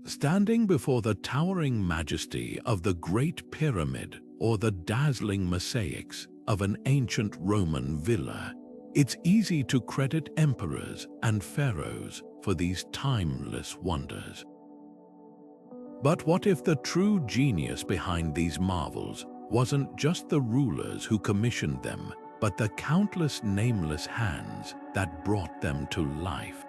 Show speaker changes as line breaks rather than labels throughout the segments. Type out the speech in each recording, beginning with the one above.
Standing before the towering majesty of the Great Pyramid or the dazzling mosaics of an ancient Roman villa, it's easy to credit emperors and pharaohs for these timeless wonders. But what if the true genius behind these marvels wasn't just the rulers who commissioned them, but the countless nameless hands that brought them to life?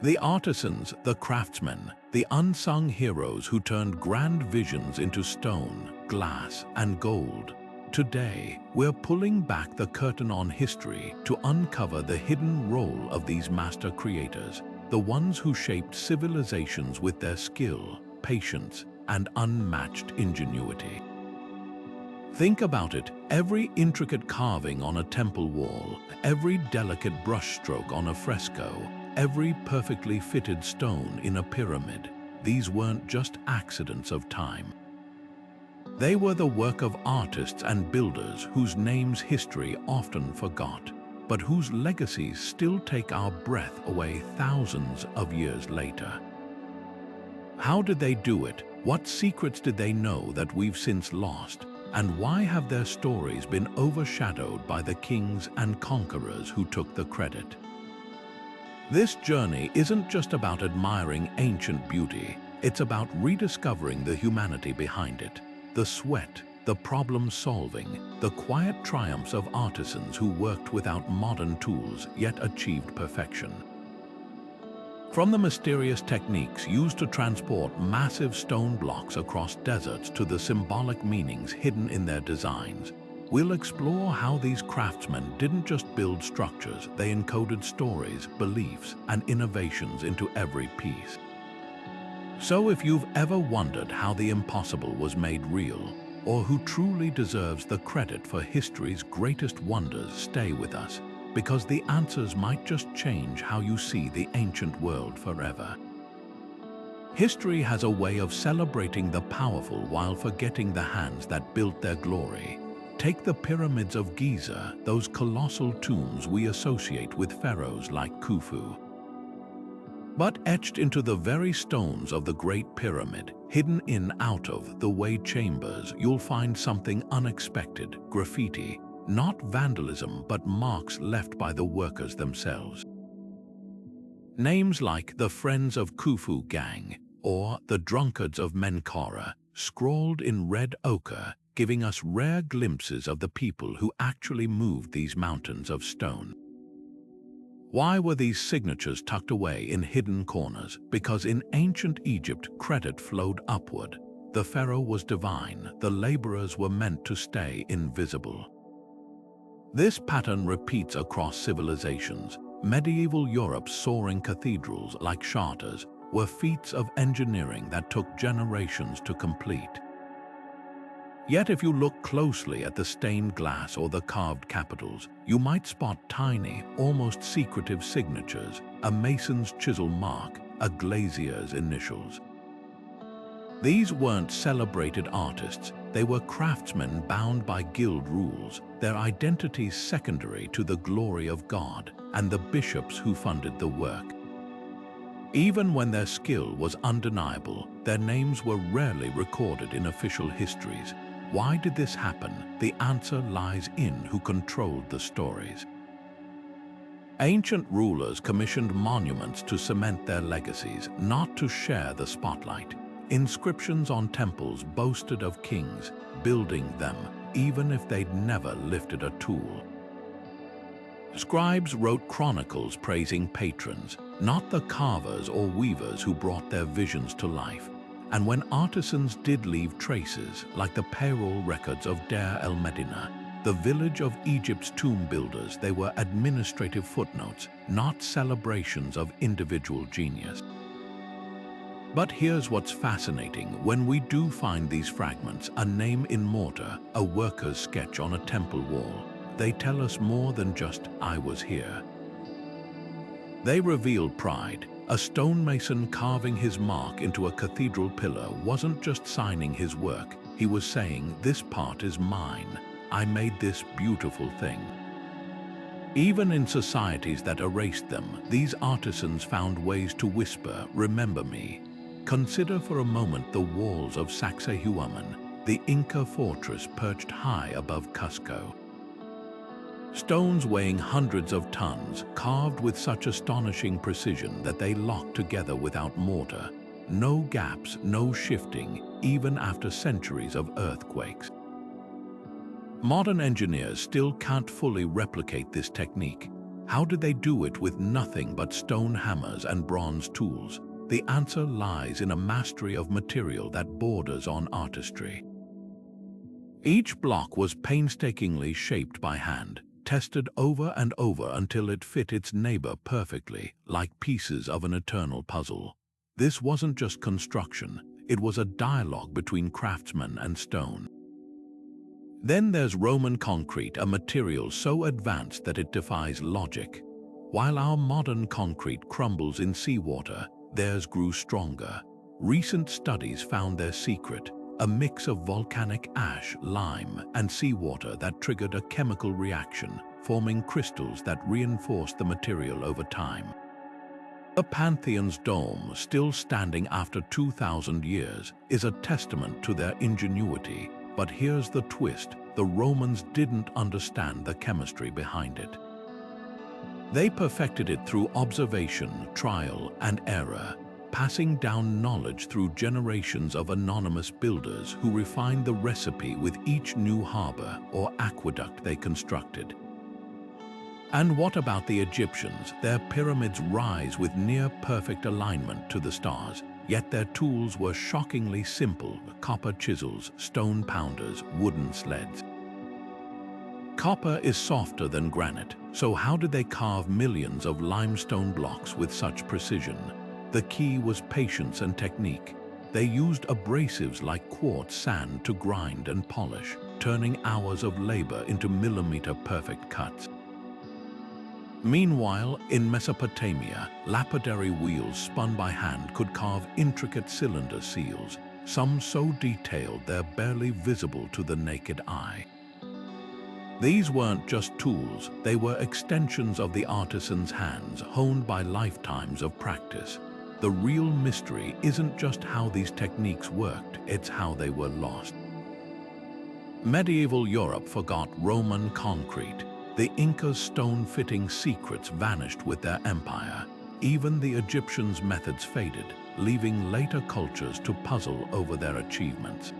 The artisans, the craftsmen, the unsung heroes who turned grand visions into stone, glass, and gold. Today, we're pulling back the curtain on history to uncover the hidden role of these master creators, the ones who shaped civilizations with their skill, patience, and unmatched ingenuity. Think about it, every intricate carving on a temple wall, every delicate brushstroke on a fresco, every perfectly fitted stone in a pyramid, these weren't just accidents of time. They were the work of artists and builders whose names history often forgot, but whose legacies still take our breath away thousands of years later. How did they do it? What secrets did they know that we've since lost? And why have their stories been overshadowed by the kings and conquerors who took the credit? This journey isn't just about admiring ancient beauty, it's about rediscovering the humanity behind it, the sweat, the problem-solving, the quiet triumphs of artisans who worked without modern tools yet achieved perfection. From the mysterious techniques used to transport massive stone blocks across deserts to the symbolic meanings hidden in their designs, we'll explore how these craftsmen didn't just build structures, they encoded stories, beliefs, and innovations into every piece. So if you've ever wondered how the impossible was made real, or who truly deserves the credit for history's greatest wonders, stay with us, because the answers might just change how you see the ancient world forever. History has a way of celebrating the powerful while forgetting the hands that built their glory. Take the pyramids of Giza, those colossal tombs we associate with pharaohs like Khufu. But etched into the very stones of the Great Pyramid, hidden in out-of-the-way chambers, you'll find something unexpected: graffiti. Not vandalism, but marks left by the workers themselves. Names like the Friends of Khufu Gang or the Drunkards of Menkaure, scrawled in red ochre, giving us rare glimpses of the people who actually moved these mountains of stone. Why were these signatures tucked away in hidden corners? Because in ancient Egypt, credit flowed upward. The pharaoh was divine, the laborers were meant to stay invisible. This pattern repeats across civilizations. Medieval Europe's soaring cathedrals, like charters, were feats of engineering that took generations to complete. Yet if you look closely at the stained glass or the carved capitals, you might spot tiny, almost secretive signatures: a mason's chisel mark, a glazier's initials. These weren't celebrated artists, they were craftsmen bound by guild rules, their identities secondary to the glory of God and the bishops who funded the work. Even when their skill was undeniable, their names were rarely recorded in official histories. Why did this happen? The answer lies in who controlled the stories. Ancient rulers commissioned monuments to cement their legacies, not to share the spotlight. Inscriptions on temples boasted of kings building them, even if they'd never lifted a tool. Scribes wrote chronicles praising patrons, not the carvers or weavers who brought their visions to life. And when artisans did leave traces, like the payroll records of Deir el-Medina, the village of Egypt's tomb builders, they were administrative footnotes, not celebrations of individual genius. But here's what's fascinating: when we do find these fragments, a name in mortar, a worker's sketch on a temple wall, they tell us more than just "I was here." They reveal pride. A stonemason carving his mark into a cathedral pillar wasn't just signing his work, he was saying, "This part is mine. I made this beautiful thing." Even in societies that erased them, these artisans found ways to whisper, "Remember me." Consider for a moment the walls of Sacsayhuaman, the Inca fortress perched high above Cusco. Stones weighing hundreds of tons, carved with such astonishing precision that they lock together without mortar. No gaps, no shifting, even after centuries of earthquakes. Modern engineers still can't fully replicate this technique. How did they do it with nothing but stone hammers and bronze tools? The answer lies in a mastery of material that borders on artistry. Each block was painstakingly shaped by hand, tested over and over until it fit its neighbor perfectly, like pieces of an eternal puzzle. This wasn't just construction, it was a dialogue between craftsmen and stone. Then there's Roman concrete, a material so advanced that it defies logic. While our modern concrete crumbles in seawater, theirs grew stronger. Recent studies found their secret, a mix of volcanic ash, lime, and seawater that triggered a chemical reaction, forming crystals that reinforced the material over time. The Pantheon's dome, still standing after 2,000 years, is a testament to their ingenuity. But here's the twist: the Romans didn't understand the chemistry behind it. They perfected it through observation, trial, and error, passing down knowledge through generations of anonymous builders who refined the recipe with each new harbor or aqueduct they constructed. And what about the Egyptians? Their pyramids rise with near-perfect alignment to the stars, yet their tools were shockingly simple: copper chisels, stone pounders, wooden sleds. Copper is softer than granite, so how did they carve millions of limestone blocks with such precision? The key was patience and technique. They used abrasives like quartz sand to grind and polish, turning hours of labor into millimeter-perfect cuts. Meanwhile, in Mesopotamia, lapidary wheels spun by hand could carve intricate cylinder seals, some so detailed they're barely visible to the naked eye. These weren't just tools, they were extensions of the artisan's hands, honed by lifetimes of practice. The real mystery isn't just how these techniques worked, it's how they were lost. Medieval Europe forgot Roman concrete. The Inca's stone-fitting secrets vanished with their empire. Even the Egyptians' methods faded, leaving later cultures to puzzle over their achievements.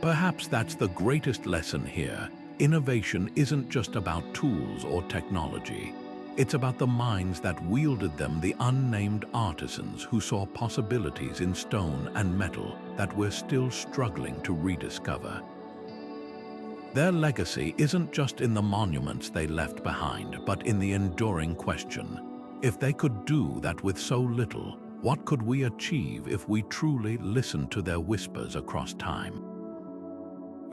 Perhaps that's the greatest lesson here. Innovation isn't just about tools or technology. It's about the minds that wielded them, the unnamed artisans who saw possibilities in stone and metal that we're still struggling to rediscover. Their legacy isn't just in the monuments they left behind, but in the enduring question: if they could do that with so little, what could we achieve if we truly listened to their whispers across time?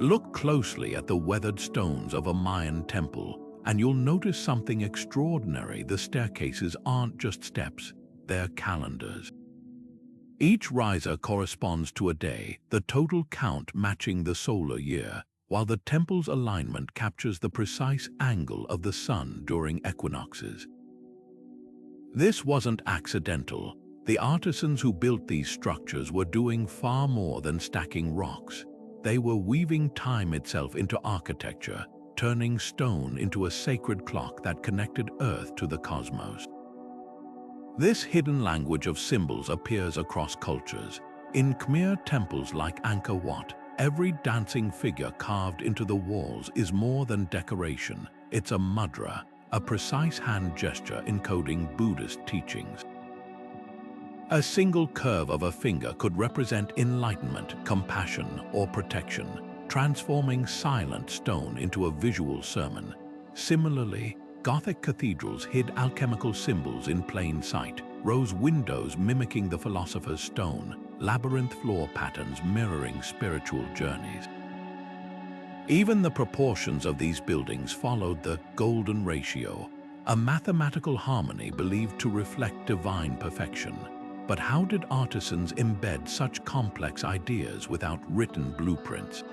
Look closely at the weathered stones of a Mayan temple, and you'll notice something extraordinary. The staircases aren't just steps, they're calendars. Each riser corresponds to a day, the total count matching the solar year, while the temple's alignment captures the precise angle of the sun during equinoxes. This wasn't accidental. The artisans who built these structures were doing far more than stacking rocks. They were weaving time itself into architecture, turning stone into a sacred clock that connected Earth to the cosmos. This hidden language of symbols appears across cultures. In Khmer temples like Angkor Wat, every dancing figure carved into the walls is more than decoration. It's a mudra, a precise hand gesture encoding Buddhist teachings. A single curve of a finger could represent enlightenment, compassion, or protection, transforming silent stone into a visual sermon. Similarly, Gothic cathedrals hid alchemical symbols in plain sight, rose windows mimicking the philosopher's stone, labyrinth floor patterns mirroring spiritual journeys. Even the proportions of these buildings followed the golden ratio, a mathematical harmony believed to reflect divine perfection. But how did artisans embed such complex ideas without written blueprints?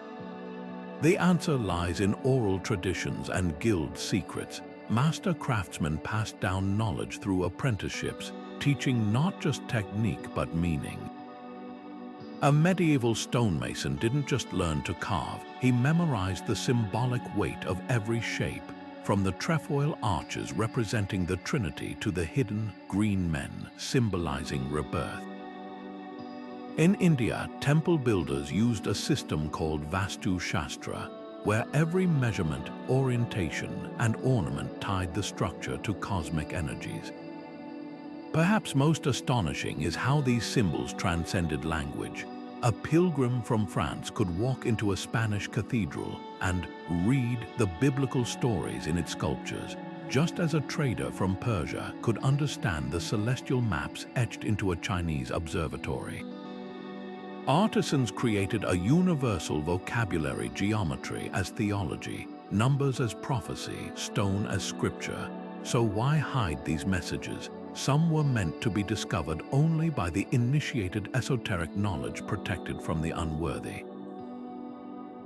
The answer lies in oral traditions and guild secrets. Master craftsmen passed down knowledge through apprenticeships, teaching not just technique but meaning. A medieval stonemason didn't just learn to carve, he memorized the symbolic weight of every shape, from the trefoil arches representing the Trinity to the hidden green men symbolizing rebirth. In India, temple builders used a system called Vastu Shastra, where every measurement, orientation, and ornament tied the structure to cosmic energies. Perhaps most astonishing is how these symbols transcended language. A pilgrim from France could walk into a Spanish cathedral and read the biblical stories in its sculptures, just as a trader from Persia could understand the celestial maps etched into a Chinese observatory. Artisans created a universal vocabulary: geometry as theology, numbers as prophecy, stone as scripture. So why hide these messages? Some were meant to be discovered only by the initiated, esoteric knowledge protected from the unworthy.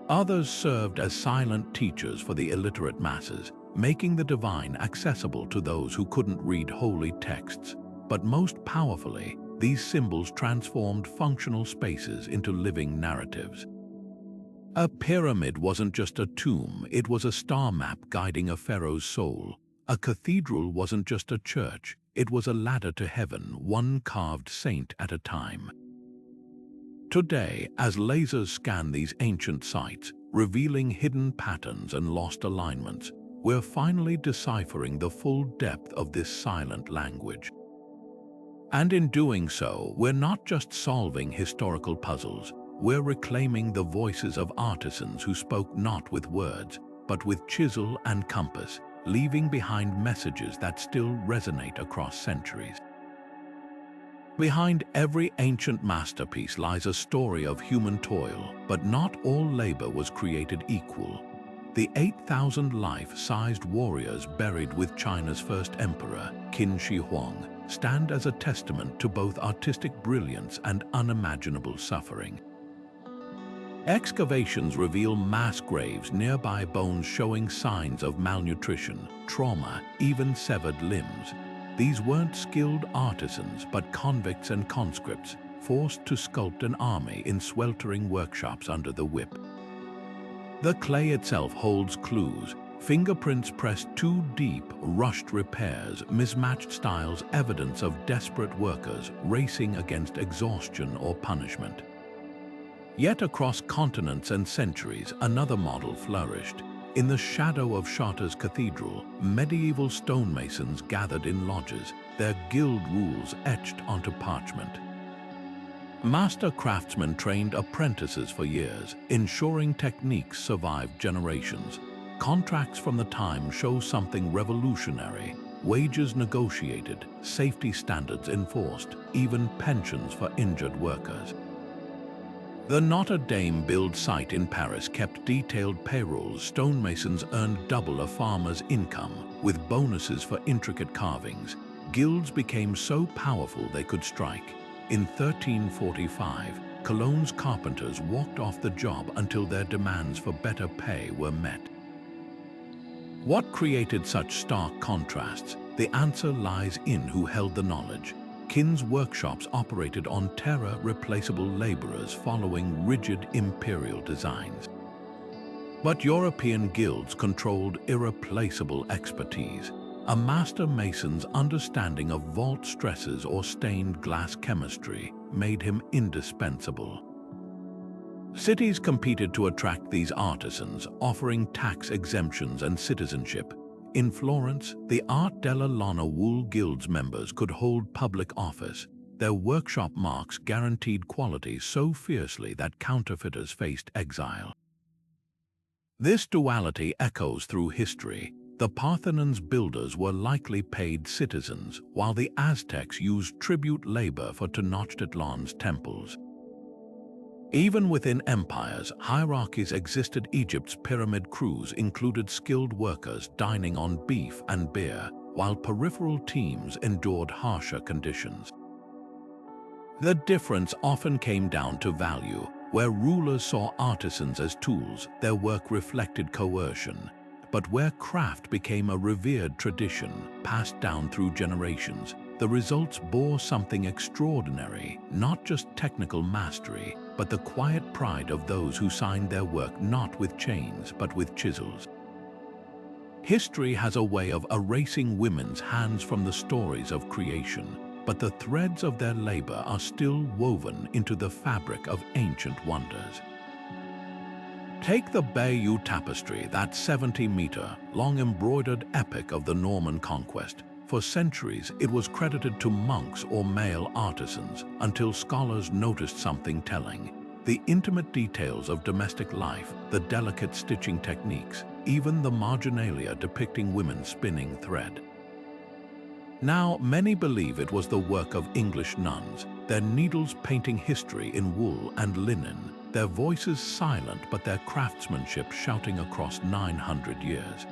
Others served as silent teachers for the illiterate masses, making the divine accessible to those who couldn't read holy texts. But most powerfully, these symbols transformed functional spaces into living narratives. A pyramid wasn't just a tomb, it was a star map guiding a pharaoh's soul. A cathedral wasn't just a church, it was a ladder to heaven, one carved saint at a time. Today, as lasers scan these ancient sites, revealing hidden patterns and lost alignments, we're finally deciphering the full depth of this silent language. And in doing so, we're not just solving historical puzzles, we're reclaiming the voices of artisans who spoke not with words, but with chisel and compass, leaving behind messages that still resonate across centuries. Behind every ancient masterpiece lies a story of human toil, but not all labor was created equal. The 8,000 life-sized warriors buried with China's first emperor, Qin Shi Huang, stand as a testament to both artistic brilliance and unimaginable suffering. Excavations reveal mass graves, nearby bones showing signs of malnutrition, trauma, even severed limbs. These weren't skilled artisans, but convicts and conscripts, forced to sculpt an army in sweltering workshops under the whip. The clay itself holds clues: fingerprints pressed too deep, rushed repairs, mismatched styles, evidence of desperate workers racing against exhaustion or punishment. Yet across continents and centuries, another model flourished. In the shadow of Chartres Cathedral, medieval stonemasons gathered in lodges, their guild rules etched onto parchment. Master craftsmen trained apprentices for years, ensuring techniques survived generations. Contracts from the time show something revolutionary: wages negotiated, safety standards enforced, even pensions for injured workers. The Notre Dame build site in Paris kept detailed payrolls. Stonemasons earned double a farmer's income, with bonuses for intricate carvings. Guilds became so powerful they could strike. In 1345, Cologne's carpenters walked off the job until their demands for better pay were met. What created such stark contrasts? The answer lies in who held the knowledge. Qin's workshops operated on terror-replaceable laborers following rigid imperial designs. But European guilds controlled irreplaceable expertise. A master mason's understanding of vault stresses or stained glass chemistry made him indispensable. Cities competed to attract these artisans, offering tax exemptions and citizenship. In Florence, the Art della Lana Wool Guild's members could hold public office. Their workshop marks guaranteed quality so fiercely that counterfeiters faced exile. This duality echoes through history. The Parthenon's builders were likely paid citizens, while the Aztecs used tribute labor for Tenochtitlan's temples. Even within empires, hierarchies existed. Egypt's pyramid crews included skilled workers dining on beef and beer, while peripheral teams endured harsher conditions. The difference often came down to value. Where rulers saw artisans as tools, their work reflected coercion. But where craft became a revered tradition, passed down through generations, the results bore something extraordinary, not just technical mastery, but the quiet pride of those who signed their work not with chains but with chisels. History has a way of erasing women's hands from the stories of creation, but the threads of their labor are still woven into the fabric of ancient wonders. Take the Bayeux Tapestry, that 70-meter long embroidered epic of the Norman conquest. For centuries, it was credited to monks or male artisans until scholars noticed something telling. The intimate details of domestic life, the delicate stitching techniques, even the marginalia depicting women spinning thread. Now, many believe it was the work of English nuns, their needles painting history in wool and linen, their voices silent but their craftsmanship shouting across 900 years.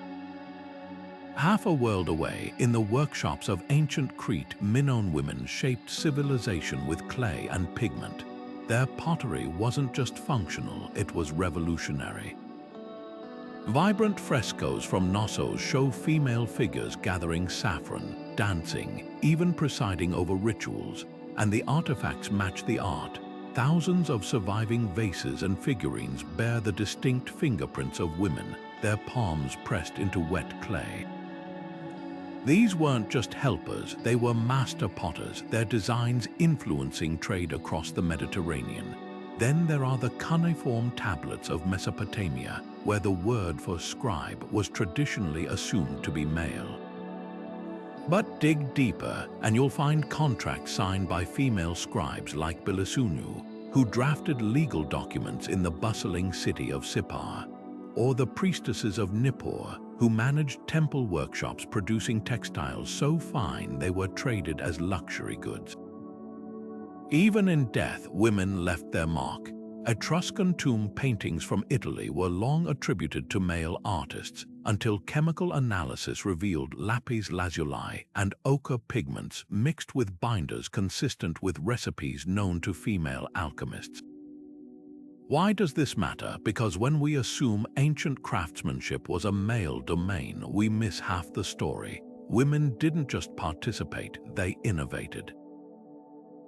Half a world away, in the workshops of ancient Crete, Minoan women shaped civilization with clay and pigment. Their pottery wasn't just functional, it was revolutionary. Vibrant frescoes from Knossos show female figures gathering saffron, dancing, even presiding over rituals, and the artifacts match the art. Thousands of surviving vases and figurines bear the distinct fingerprints of women, their palms pressed into wet clay. These weren't just helpers, they were master potters, their designs influencing trade across the Mediterranean. Then there are the cuneiform tablets of Mesopotamia, where the word for scribe was traditionally assumed to be male. But dig deeper, and you'll find contracts signed by female scribes like Bilisunu, who drafted legal documents in the bustling city of Sippar, or the priestesses of Nippur, who managed temple workshops producing textiles so fine they were traded as luxury goods. Even in death, women left their mark. Etruscan tomb paintings from Italy were long attributed to male artists, until chemical analysis revealed lapis lazuli and ochre pigments mixed with binders consistent with recipes known to female alchemists. Why does this matter? Because when we assume ancient craftsmanship was a male domain, we miss half the story. Women didn't just participate, they innovated.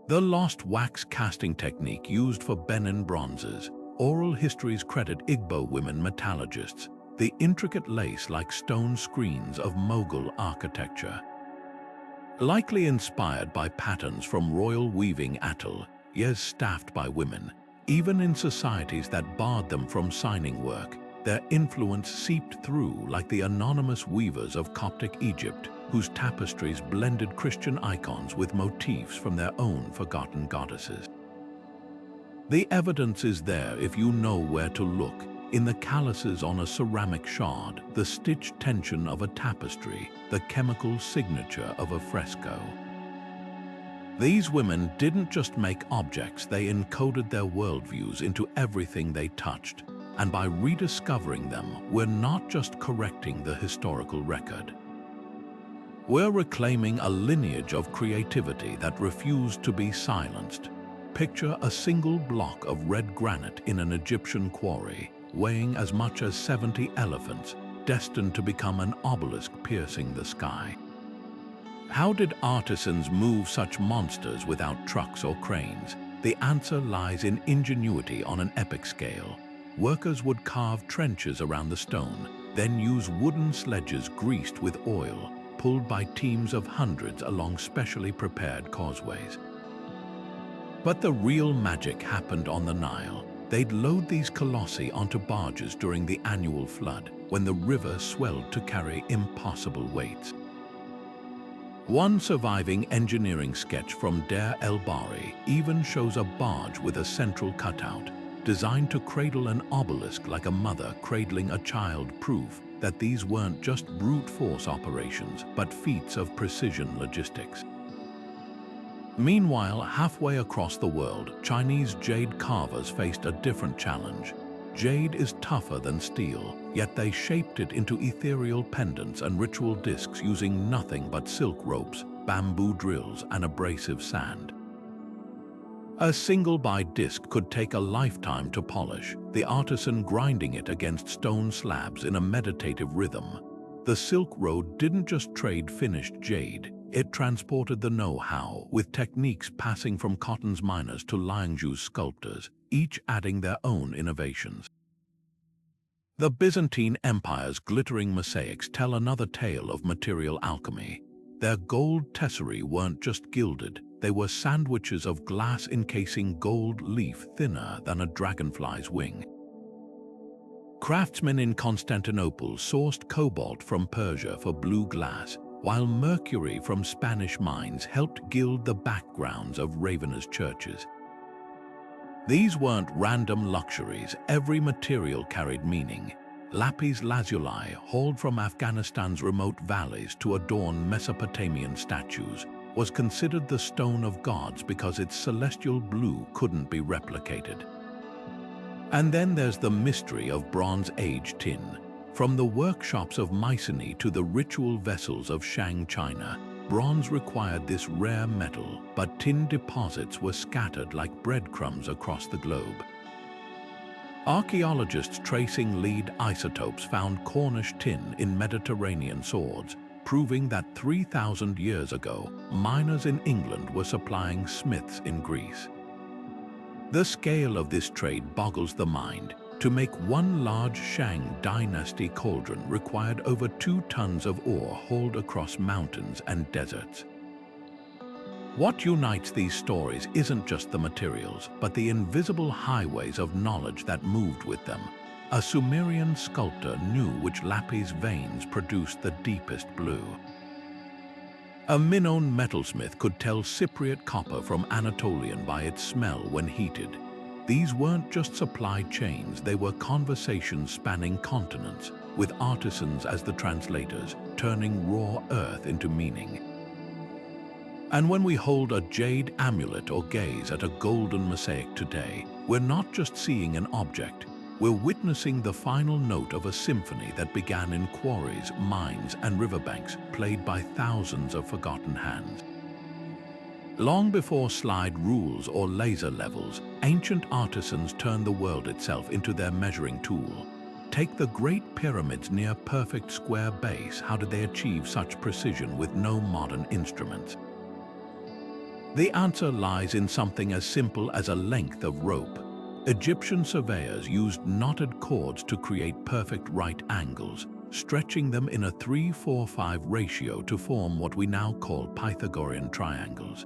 The lost wax casting technique used for Benin bronzes, oral histories credit Igbo women metallurgists, the intricate lace-like stone screens of Mughal architecture. Likely inspired by patterns from royal weaving ateliers staffed by women, even in societies that barred them from signing work, their influence seeped through like the anonymous weavers of Coptic Egypt, whose tapestries blended Christian icons with motifs from their own forgotten goddesses. The evidence is there if you know where to look, in the calluses on a ceramic shard, the stitched tension of a tapestry, the chemical signature of a fresco. These women didn't just make objects, they encoded their worldviews into everything they touched, and by rediscovering them, we're not just correcting the historical record. We're reclaiming a lineage of creativity that refused to be silenced. Picture a single block of red granite in an Egyptian quarry, weighing as much as 70 elephants, destined to become an obelisk piercing the sky. How did artisans move such monsters without trucks or cranes? The answer lies in ingenuity on an epic scale. Workers would carve trenches around the stone, then use wooden sledges greased with oil, pulled by teams of hundreds along specially prepared causeways. But the real magic happened on the Nile. They'd load these colossi onto barges during the annual flood, when the river swelled to carry impossible weights. One surviving engineering sketch from Deir el-Bahri even shows a barge with a central cutout, designed to cradle an obelisk like a mother cradling a child, proof that these weren't just brute force operations, but feats of precision logistics. Meanwhile, halfway across the world, Chinese jade carvers faced a different challenge. Jade is tougher than steel, yet they shaped it into ethereal pendants and ritual discs using nothing but silk ropes, bamboo drills, and abrasive sand. A single-by disc could take a lifetime to polish, the artisan grinding it against stone slabs in a meditative rhythm. The Silk Road didn't just trade finished jade, It transported the know-how, with techniques passing from cotton's miners to Liangzhu's sculptors, each adding their own innovations. The Byzantine Empire's glittering mosaics tell another tale of material alchemy. Their gold tesserae weren't just gilded, they were sandwiches of glass encasing gold leaf thinner than a dragonfly's wing. Craftsmen in Constantinople sourced cobalt from Persia for blue glass, while mercury from Spanish mines helped gild the backgrounds of Ravenna's churches. These weren't random luxuries, every material carried meaning. Lapis lazuli, hauled from Afghanistan's remote valleys to adorn Mesopotamian statues, was considered the stone of gods because its celestial blue couldn't be replicated. And then there's the mystery of Bronze Age tin. From the workshops of Mycenae to the ritual vessels of Shang China, bronze required this rare metal, but tin deposits were scattered like breadcrumbs across the globe. Archaeologists tracing lead isotopes found Cornish tin in Mediterranean swords, proving that 3,000 years ago, miners in England were supplying smiths in Greece. The scale of this trade boggles the mind. To make one large Shang dynasty cauldron required over 2 tons of ore hauled across mountains and deserts. What unites these stories isn't just the materials, but the invisible highways of knowledge that moved with them. A Sumerian sculptor knew which lapis veins produced the deepest blue. A Minoan metalsmith could tell Cypriot copper from Anatolian by its smell when heated. These weren't just supply chains, they were conversations spanning continents, with artisans as the translators, turning raw earth into meaning. And when we hold a jade amulet or gaze at a golden mosaic today, we're not just seeing an object, we're witnessing the final note of a symphony that began in quarries, mines, and riverbanks, played by thousands of forgotten hands. Long before slide rules or laser levels, ancient artisans turned the world itself into their measuring tool. Take the Great Pyramids' near-perfect square base. How did they achieve such precision with no modern instruments? The answer lies in something as simple as a length of rope. Egyptian surveyors used knotted cords to create perfect right angles, stretching them in a 3-4-5 ratio to form what we now call Pythagorean triangles.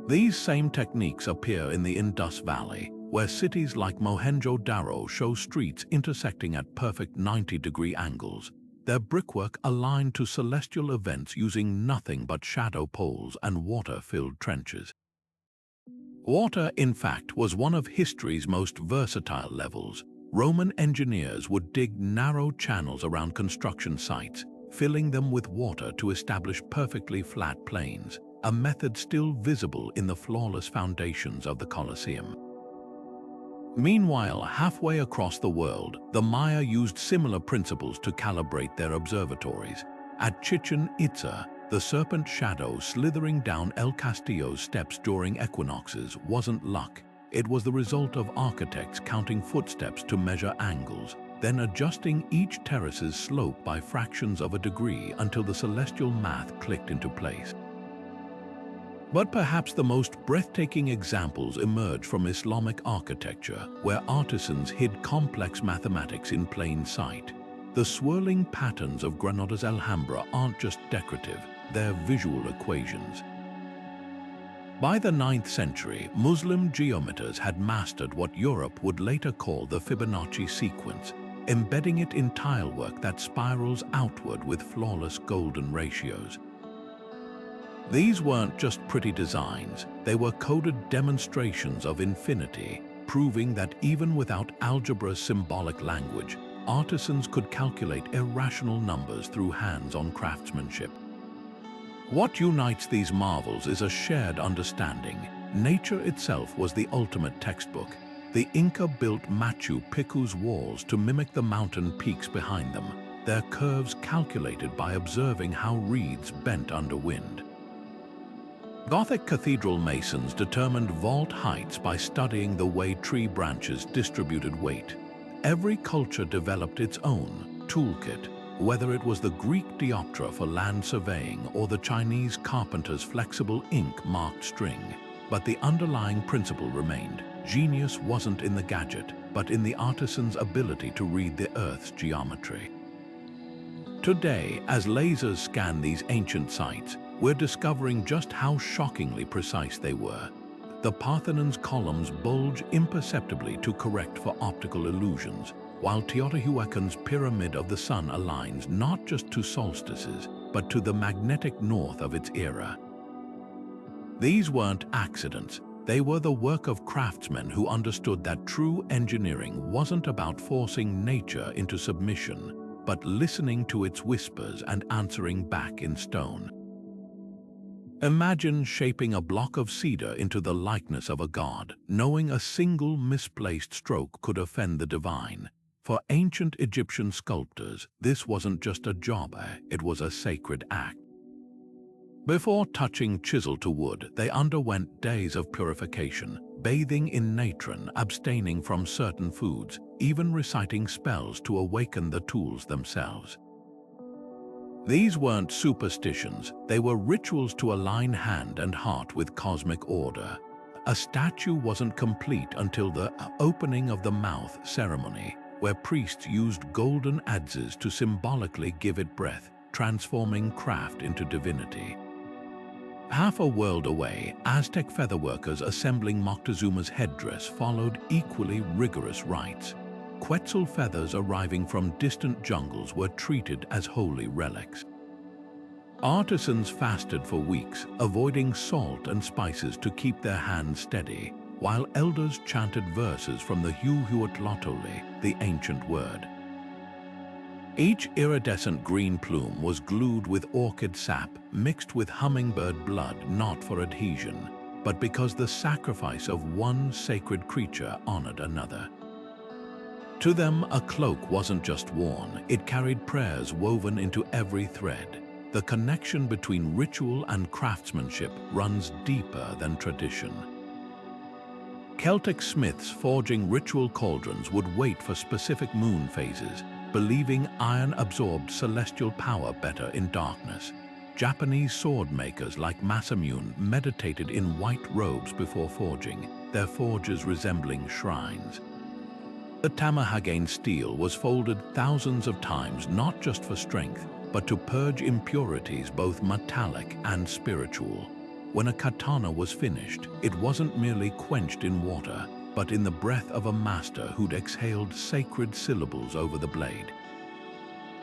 These same techniques appear in the Indus Valley, where cities like Mohenjo-Daro show streets intersecting at perfect 90-degree angles, their brickwork aligned to celestial events using nothing but shadow poles and water-filled trenches. Water, in fact, was one of history's most versatile levels. Roman engineers would dig narrow channels around construction sites, filling them with water to establish perfectly flat plains, a method still visible in the flawless foundations of the Colosseum. Meanwhile, halfway across the world, the Maya used similar principles to calibrate their observatories. At Chichen Itza, the serpent shadow slithering down El Castillo's steps during equinoxes wasn't luck. It was the result of architects counting footsteps to measure angles, then adjusting each terrace's slope by fractions of a degree until the celestial math clicked into place. But perhaps the most breathtaking examples emerge from Islamic architecture, where artisans hid complex mathematics in plain sight. The swirling patterns of Granada's Alhambra aren't just decorative, they're visual equations. By the 9th century, Muslim geometers had mastered what Europe would later call the Fibonacci sequence, embedding it in tilework that spirals outward with flawless golden ratios. These weren't just pretty designs, they were coded demonstrations of infinity, proving that even without algebra's symbolic language, artisans could calculate irrational numbers through hands-on craftsmanship. What unites these marvels is a shared understanding. Nature itself was the ultimate textbook. The Inca built Machu Picchu's walls to mimic the mountain peaks behind them, their curves calculated by observing how reeds bent under wind. Gothic cathedral masons determined vault heights by studying the way tree branches distributed weight. Every culture developed its own toolkit, Whether it was the Greek dioptra for land surveying or the Chinese carpenter's flexible ink-marked string, but the underlying principle remained. Genius wasn't in the gadget, but in the artisan's ability to read the Earth's geometry. Today, as lasers scan these ancient sites, we're discovering just how shockingly precise they were. The Parthenon's columns bulge imperceptibly to correct for optical illusions, while Teotihuacan's Pyramid of the Sun aligns not just to solstices, but to the magnetic north of its era. These weren't accidents. They were the work of craftsmen who understood that true engineering wasn't about forcing nature into submission, but listening to its whispers and answering back in stone. Imagine shaping a block of cedar into the likeness of a god, knowing a single misplaced stroke could offend the divine. For ancient Egyptian sculptors, this wasn't just a job, it was a sacred act. Before touching chisel to wood, they underwent days of purification, bathing in natron, abstaining from certain foods, even reciting spells to awaken the tools themselves. These weren't superstitions, they were rituals to align hand and heart with cosmic order. A statue wasn't complete until the opening of the mouth ceremony, where priests used golden adzes to symbolically give it breath, transforming craft into divinity. Half a world away, Aztec featherworkers assembling Moctezuma's headdress followed equally rigorous rites. Quetzal feathers arriving from distant jungles were treated as holy relics. Artisans fasted for weeks, avoiding salt and spices to keep their hands steady, while elders chanted verses from the Huhuatlotli, the ancient word. Each iridescent green plume was glued with orchid sap mixed with hummingbird blood, not for adhesion, but because the sacrifice of one sacred creature honored another. To them, a cloak wasn't just worn, it carried prayers woven into every thread. The connection between ritual and craftsmanship runs deeper than tradition. Celtic smiths forging ritual cauldrons would wait for specific moon phases, believing iron absorbed celestial power better in darkness. Japanese sword makers like Masamune meditated in white robes before forging, their forges resembling shrines. The Tamahagane steel was folded thousands of times not just for strength, but to purge impurities both metallic and spiritual. When a katana was finished, it wasn't merely quenched in water, but in the breath of a master who'd exhaled sacred syllables over the blade.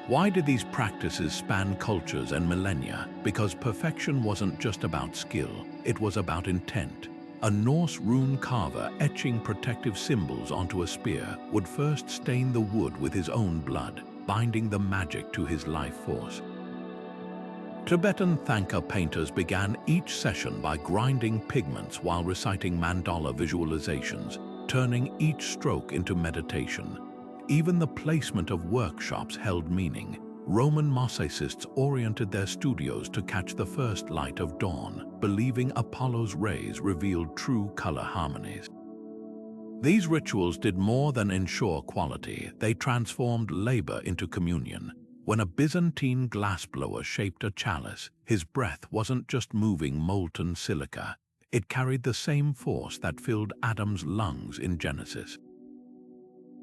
Why did these practices span cultures and millennia? Because perfection wasn't just about skill, it was about intent. A Norse rune carver etching protective symbols onto a spear would first stain the wood with his own blood, binding the magic to his life force. Tibetan Thangka painters began each session by grinding pigments while reciting mandala visualizations, turning each stroke into meditation. Even the placement of workshops held meaning. Roman mosaicists oriented their studios to catch the first light of dawn, believing Apollo's rays revealed true color harmonies. These rituals did more than ensure quality, they transformed labor into communion. When a Byzantine glassblower shaped a chalice, his breath wasn't just moving molten silica. It carried the same force that filled Adam's lungs in Genesis.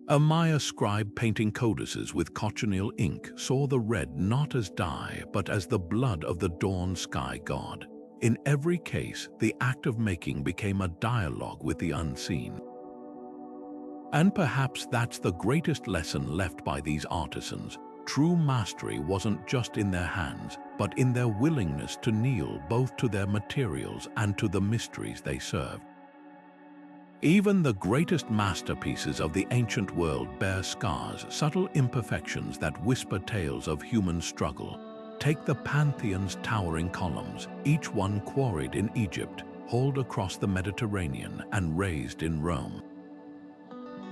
A Maya scribe painting codices with cochineal ink saw the red not as dye, but as the blood of the dawn sky god. In every case, the act of making became a dialogue with the unseen. And perhaps that's the greatest lesson left by these artisans. True mastery wasn't just in their hands, but in their willingness to kneel both to their materials and to the mysteries they served. Even the greatest masterpieces of the ancient world bear scars, subtle imperfections that whisper tales of human struggle. Take the Pantheon's towering columns, each one quarried in Egypt, hauled across the Mediterranean and raised in Rome.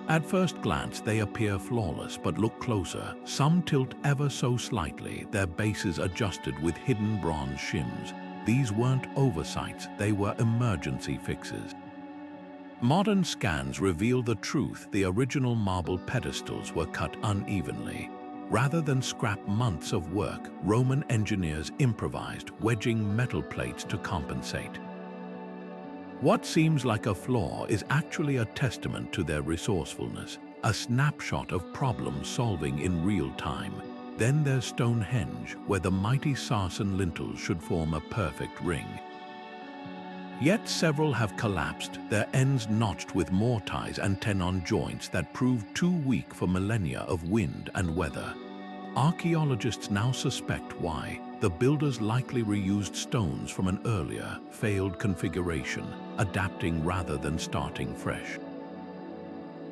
At first glance, they appear flawless, but look closer. Some tilt ever so slightly, their bases adjusted with hidden bronze shims. These weren't oversights, they were emergency fixes. Modern scans reveal the truth. The original marble pedestals were cut unevenly. Rather than scrap months of work, Roman engineers improvised, wedging metal plates to compensate. What seems like a flaw is actually a testament to their resourcefulness, a snapshot of problem solving in real time. Then there's Stonehenge, where the mighty Sarsen lintels should form a perfect ring. Yet several have collapsed, their ends notched with mortise and tenon joints that proved too weak for millennia of wind and weather. Archaeologists now suspect why. The builders likely reused stones from an earlier, failed configuration, adapting rather than starting fresh.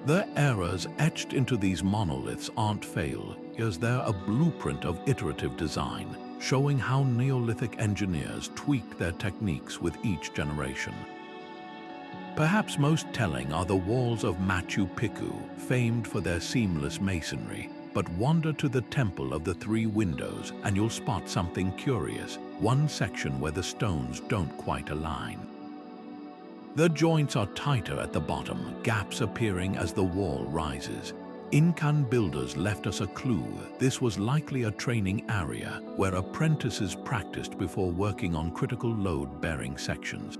The errors etched into these monoliths aren't failures, they're a blueprint of iterative design, showing how Neolithic engineers tweaked their techniques with each generation. Perhaps most telling are the walls of Machu Picchu, famed for their seamless masonry. But wander to the Temple of the Three Windows and you'll spot something curious, one section where the stones don't quite align. The joints are tighter at the bottom, gaps appearing as the wall rises. Incan builders left us a clue. This was likely a training area where apprentices practiced before working on critical load-bearing sections.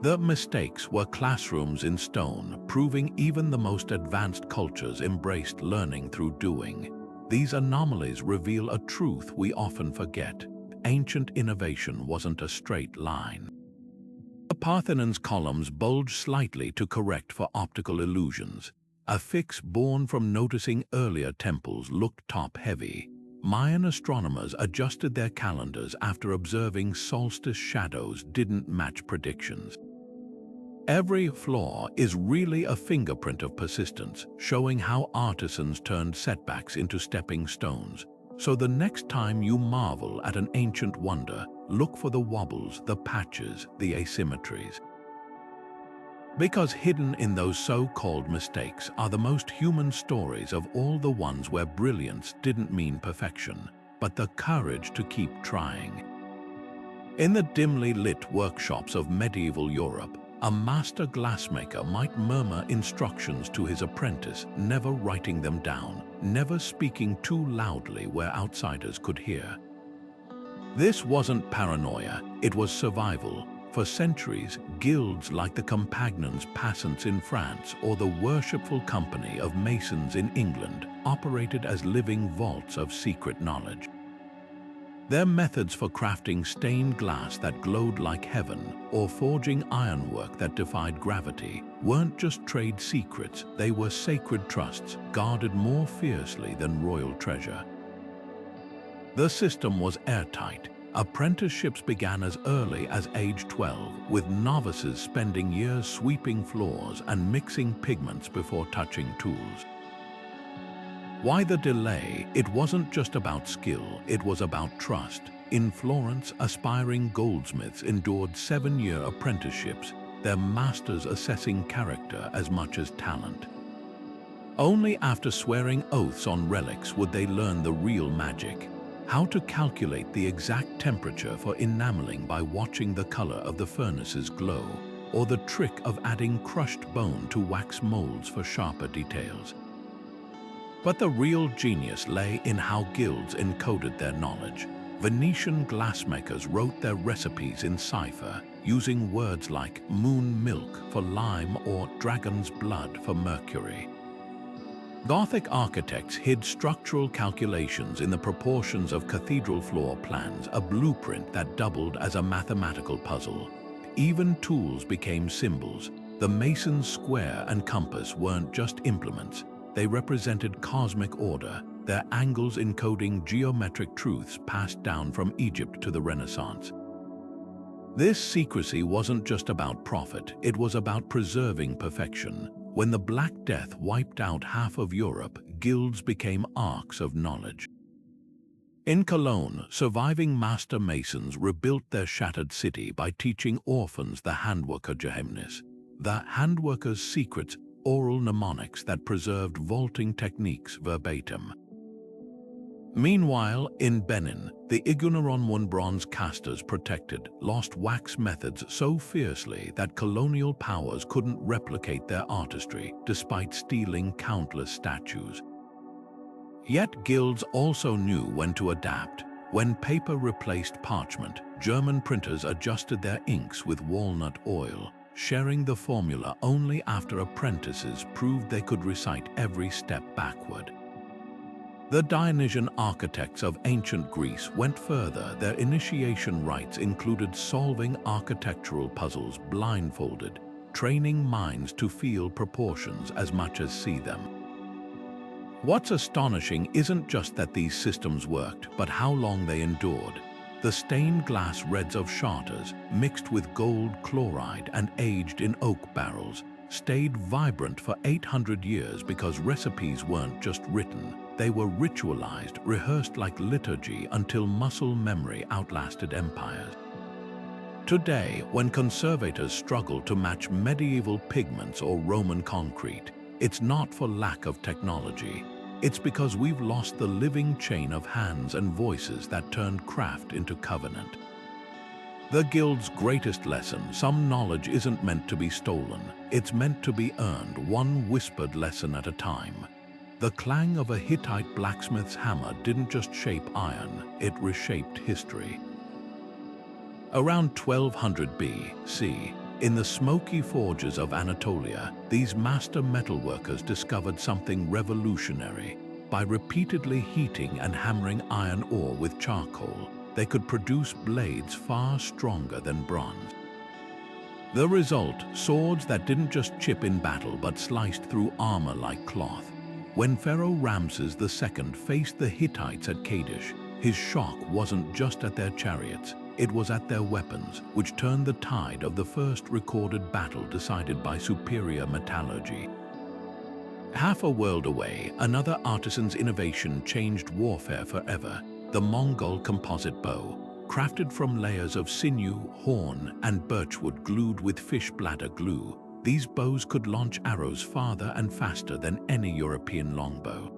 The mistakes were classrooms in stone, proving even the most advanced cultures embraced learning through doing. These anomalies reveal a truth we often forget. Ancient innovation wasn't a straight line. The Parthenon's columns bulge slightly to correct for optical illusions. A fix born from noticing earlier temples looked top-heavy. Mayan astronomers adjusted their calendars after observing solstice shadows didn't match predictions. Every flaw is really a fingerprint of persistence, showing how artisans turned setbacks into stepping stones. So the next time you marvel at an ancient wonder, look for the wobbles, the patches, the asymmetries. Because hidden in those so-called mistakes are the most human stories of all, the ones where brilliance didn't mean perfection, but the courage to keep trying. In the dimly lit workshops of medieval Europe, a master glassmaker might murmur instructions to his apprentice, never writing them down, never speaking too loudly where outsiders could hear. This wasn't paranoia, it was survival. For centuries, guilds like the Compagnons Passants in France or the Worshipful Company of Masons in England operated as living vaults of secret knowledge. Their methods for crafting stained glass that glowed like heaven or forging ironwork that defied gravity weren't just trade secrets, they were sacred trusts guarded more fiercely than royal treasure. The system was airtight. Apprenticeships began as early as age 12, with novices spending years sweeping floors and mixing pigments before touching tools. Why the delay? It wasn't just about skill, it was about trust. In Florence, aspiring goldsmiths endured 7-year apprenticeships, their masters assessing character as much as talent. Only after swearing oaths on relics would they learn the real magic. How to calculate the exact temperature for enameling by watching the color of the furnace's glow, or the trick of adding crushed bone to wax molds for sharper details. But the real genius lay in how guilds encoded their knowledge. Venetian glassmakers wrote their recipes in cipher, using words like moon milk for lime or dragon's blood for mercury. Gothic architects hid structural calculations in the proportions of cathedral floor plans, a blueprint that doubled as a mathematical puzzle. Even tools became symbols. The mason's square and compass weren't just implements. They represented cosmic order, their angles encoding geometric truths passed down from Egypt to the Renaissance. This secrecy wasn't just about profit, it was about preserving perfection. When the Black Death wiped out half of Europe, guilds became arks of knowledge. In Cologne, surviving master masons rebuilt their shattered city by teaching orphans the handwerkergeheimnis, the handworker's secrets, oral mnemonics that preserved vaulting techniques verbatim. Meanwhile, in Benin, the Iguaneron bronze casters protected lost wax methods so fiercely that colonial powers couldn't replicate their artistry despite stealing countless statues. Yet guilds also knew when to adapt. When paper replaced parchment, German printers adjusted their inks with walnut oil, sharing the formula only after apprentices proved they could recite every step backward. The Dionysian architects of ancient Greece went further. Their initiation rites included solving architectural puzzles blindfolded, training minds to feel proportions as much as see them. What's astonishing isn't just that these systems worked, but how long they endured. The stained glass reds of Chartres, mixed with gold chloride and aged in oak barrels, stayed vibrant for 800 years because recipes weren't just written. They were ritualized, rehearsed like liturgy until muscle memory outlasted empires. Today, when conservators struggle to match medieval pigments or Roman concrete, it's not for lack of technology. It's because we've lost the living chain of hands and voices that turned craft into covenant. The Guild's greatest lesson: some knowledge isn't meant to be stolen, it's meant to be earned, one whispered lesson at a time. The clang of a Hittite blacksmith's hammer didn't just shape iron, it reshaped history. Around 1200 BC, in the smoky forges of Anatolia, these master metalworkers discovered something revolutionary. By repeatedly heating and hammering iron ore with charcoal, they could produce blades far stronger than bronze. The result: swords that didn't just chip in battle but sliced through armor like cloth. When Pharaoh Ramses II faced the Hittites at Kadesh, his shock wasn't just at their chariots, it was at their weapons, which turned the tide of the first recorded battle decided by superior metallurgy. Half a world away, another artisan's innovation changed warfare forever: the Mongol composite bow. Crafted from layers of sinew, horn, and birchwood glued with fish bladder glue, these bows could launch arrows farther and faster than any European longbow.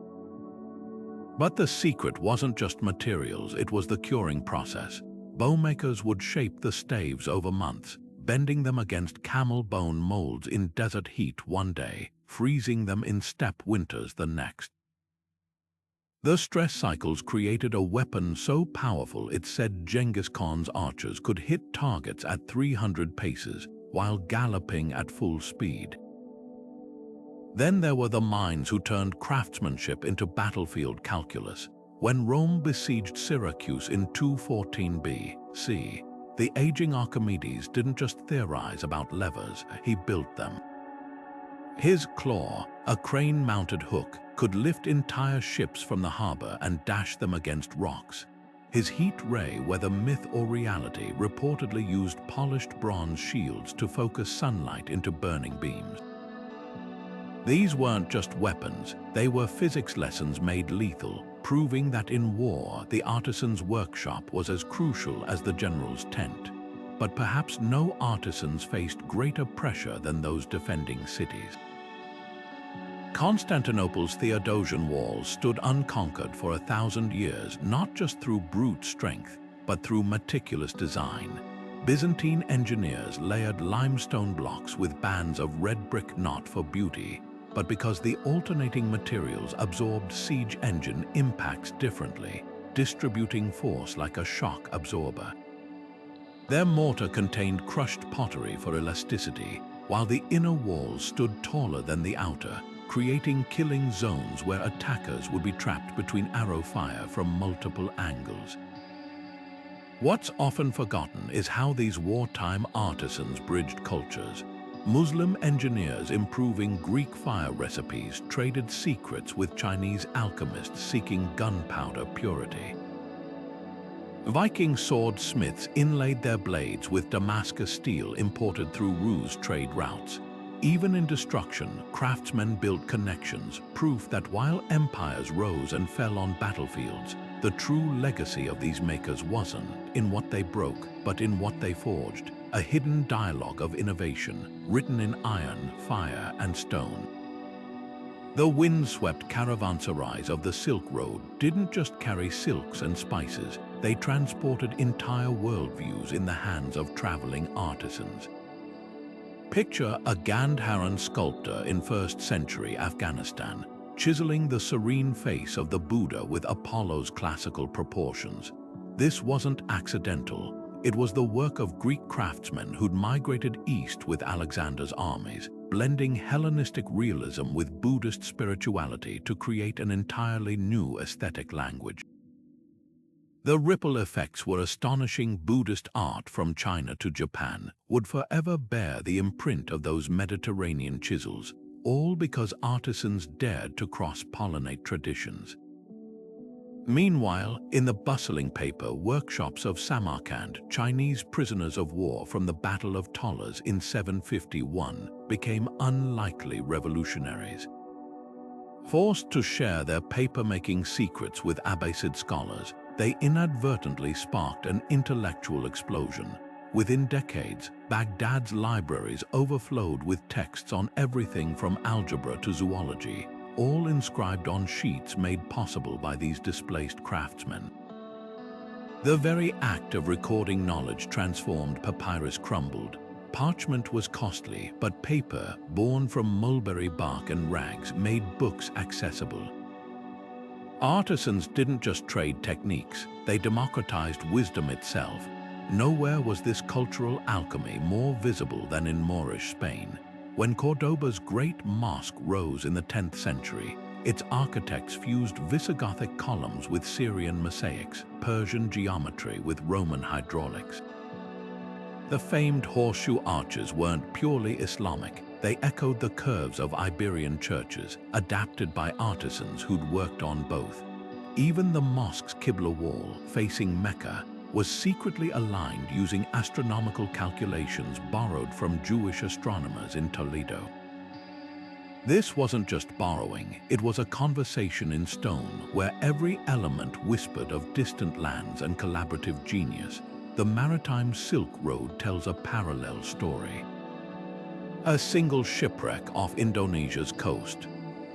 But the secret wasn't just materials, it was the curing process. Bowmakers would shape the staves over months, bending them against camel bone molds in desert heat one day, freezing them in steppe winters the next. The stress cycles created a weapon so powerful it said Genghis Khan's archers could hit targets at 300 paces while galloping at full speed. Then there were the minds who turned craftsmanship into battlefield calculus. When Rome besieged Syracuse in 214 BC, the aging Archimedes didn't just theorize about levers, he built them. His claw, a crane-mounted hook, could lift entire ships from the harbor and dash them against rocks. His heat ray, whether myth or reality, reportedly used polished bronze shields to focus sunlight into burning beams. These weren't just weapons, they were physics lessons made lethal, proving that in war, the artisan's workshop was as crucial as the general's tent. But perhaps no artisans faced greater pressure than those defending cities. Constantinople's Theodosian walls stood unconquered for 1,000 years, not just through brute strength, but through meticulous design. Byzantine engineers layered limestone blocks with bands of red brick not for beauty, but because the alternating materials absorbed siege engine impacts differently, distributing force like a shock absorber. Their mortar contained crushed pottery for elasticity, while the inner walls stood taller than the outer, creating killing zones where attackers would be trapped between arrow fire from multiple angles. What's often forgotten is how these wartime artisans bridged cultures. Muslim engineers improving Greek fire recipes traded secrets with Chinese alchemists seeking gunpowder purity. Viking swordsmiths inlaid their blades with Damascus steel imported through Rus trade routes. Even in destruction, craftsmen built connections, proof that while empires rose and fell on battlefields, the true legacy of these makers wasn't in what they broke, but in what they forged, a hidden dialogue of innovation, written in iron, fire, and stone. The windswept caravanserais of the Silk Road didn't just carry silks and spices, they transported entire worldviews in the hands of traveling artisans. Picture a Gandharan sculptor in 1st century Afghanistan, chiseling the serene face of the Buddha with Apollo's classical proportions. This wasn't accidental. It was the work of Greek craftsmen who'd migrated east with Alexander's armies, blending Hellenistic realism with Buddhist spirituality to create an entirely new aesthetic language. The ripple effects were astonishing. Buddhist art from China to Japan would forever bear the imprint of those Mediterranean chisels, all because artisans dared to cross-pollinate traditions. Meanwhile, in the bustling paper workshops of Samarkand, Chinese prisoners of war from the Battle of Tollas in 751 became unlikely revolutionaries. Forced to share their paper-making secrets with Abbasid scholars, they inadvertently sparked an intellectual explosion. Within decades, Baghdad's libraries overflowed with texts on everything from algebra to zoology, all inscribed on sheets made possible by these displaced craftsmen. The very act of recording knowledge transformed papyrus crumbled. Parchment was costly, but paper, born from mulberry bark and rags, made books accessible. Artisans didn't just trade techniques, they democratized wisdom itself. Nowhere was this cultural alchemy more visible than in Moorish Spain. When Cordoba's great mosque rose in the 10th century, its architects fused Visigothic columns with Syrian mosaics, Persian geometry with Roman hydraulics. The famed horseshoe arches weren't purely Islamic. They echoed the curves of Iberian churches, adapted by artisans who'd worked on both. Even the mosque's Qibla wall, facing Mecca, was secretly aligned using astronomical calculations borrowed from Jewish astronomers in Toledo. This wasn't just borrowing, it was a conversation in stone where every element whispered of distant lands and collaborative genius. The maritime Silk Road tells a parallel story. A single shipwreck off Indonesia's coast.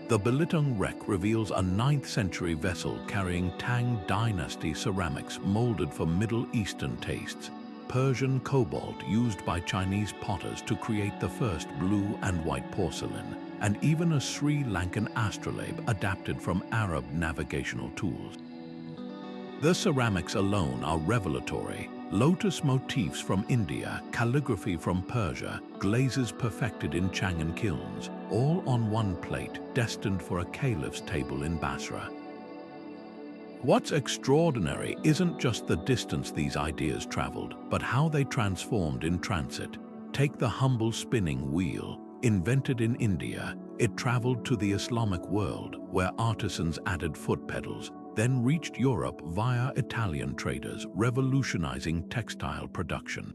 The Belitung wreck reveals a 9th century vessel carrying Tang Dynasty ceramics molded for Middle Eastern tastes, Persian cobalt used by Chinese potters to create the first blue and white porcelain, and even a Sri Lankan astrolabe adapted from Arab navigational tools. The ceramics alone are revelatory. Lotus motifs from India, calligraphy from Persia, glazes perfected in Changan kilns, all on one plate, destined for a caliph's table in Basra. What's extraordinary isn't just the distance these ideas traveled, but how they transformed in transit. Take the humble spinning wheel. Invented in India, it traveled to the Islamic world, where artisans added foot pedals, then reached Europe via Italian traders, revolutionizing textile production.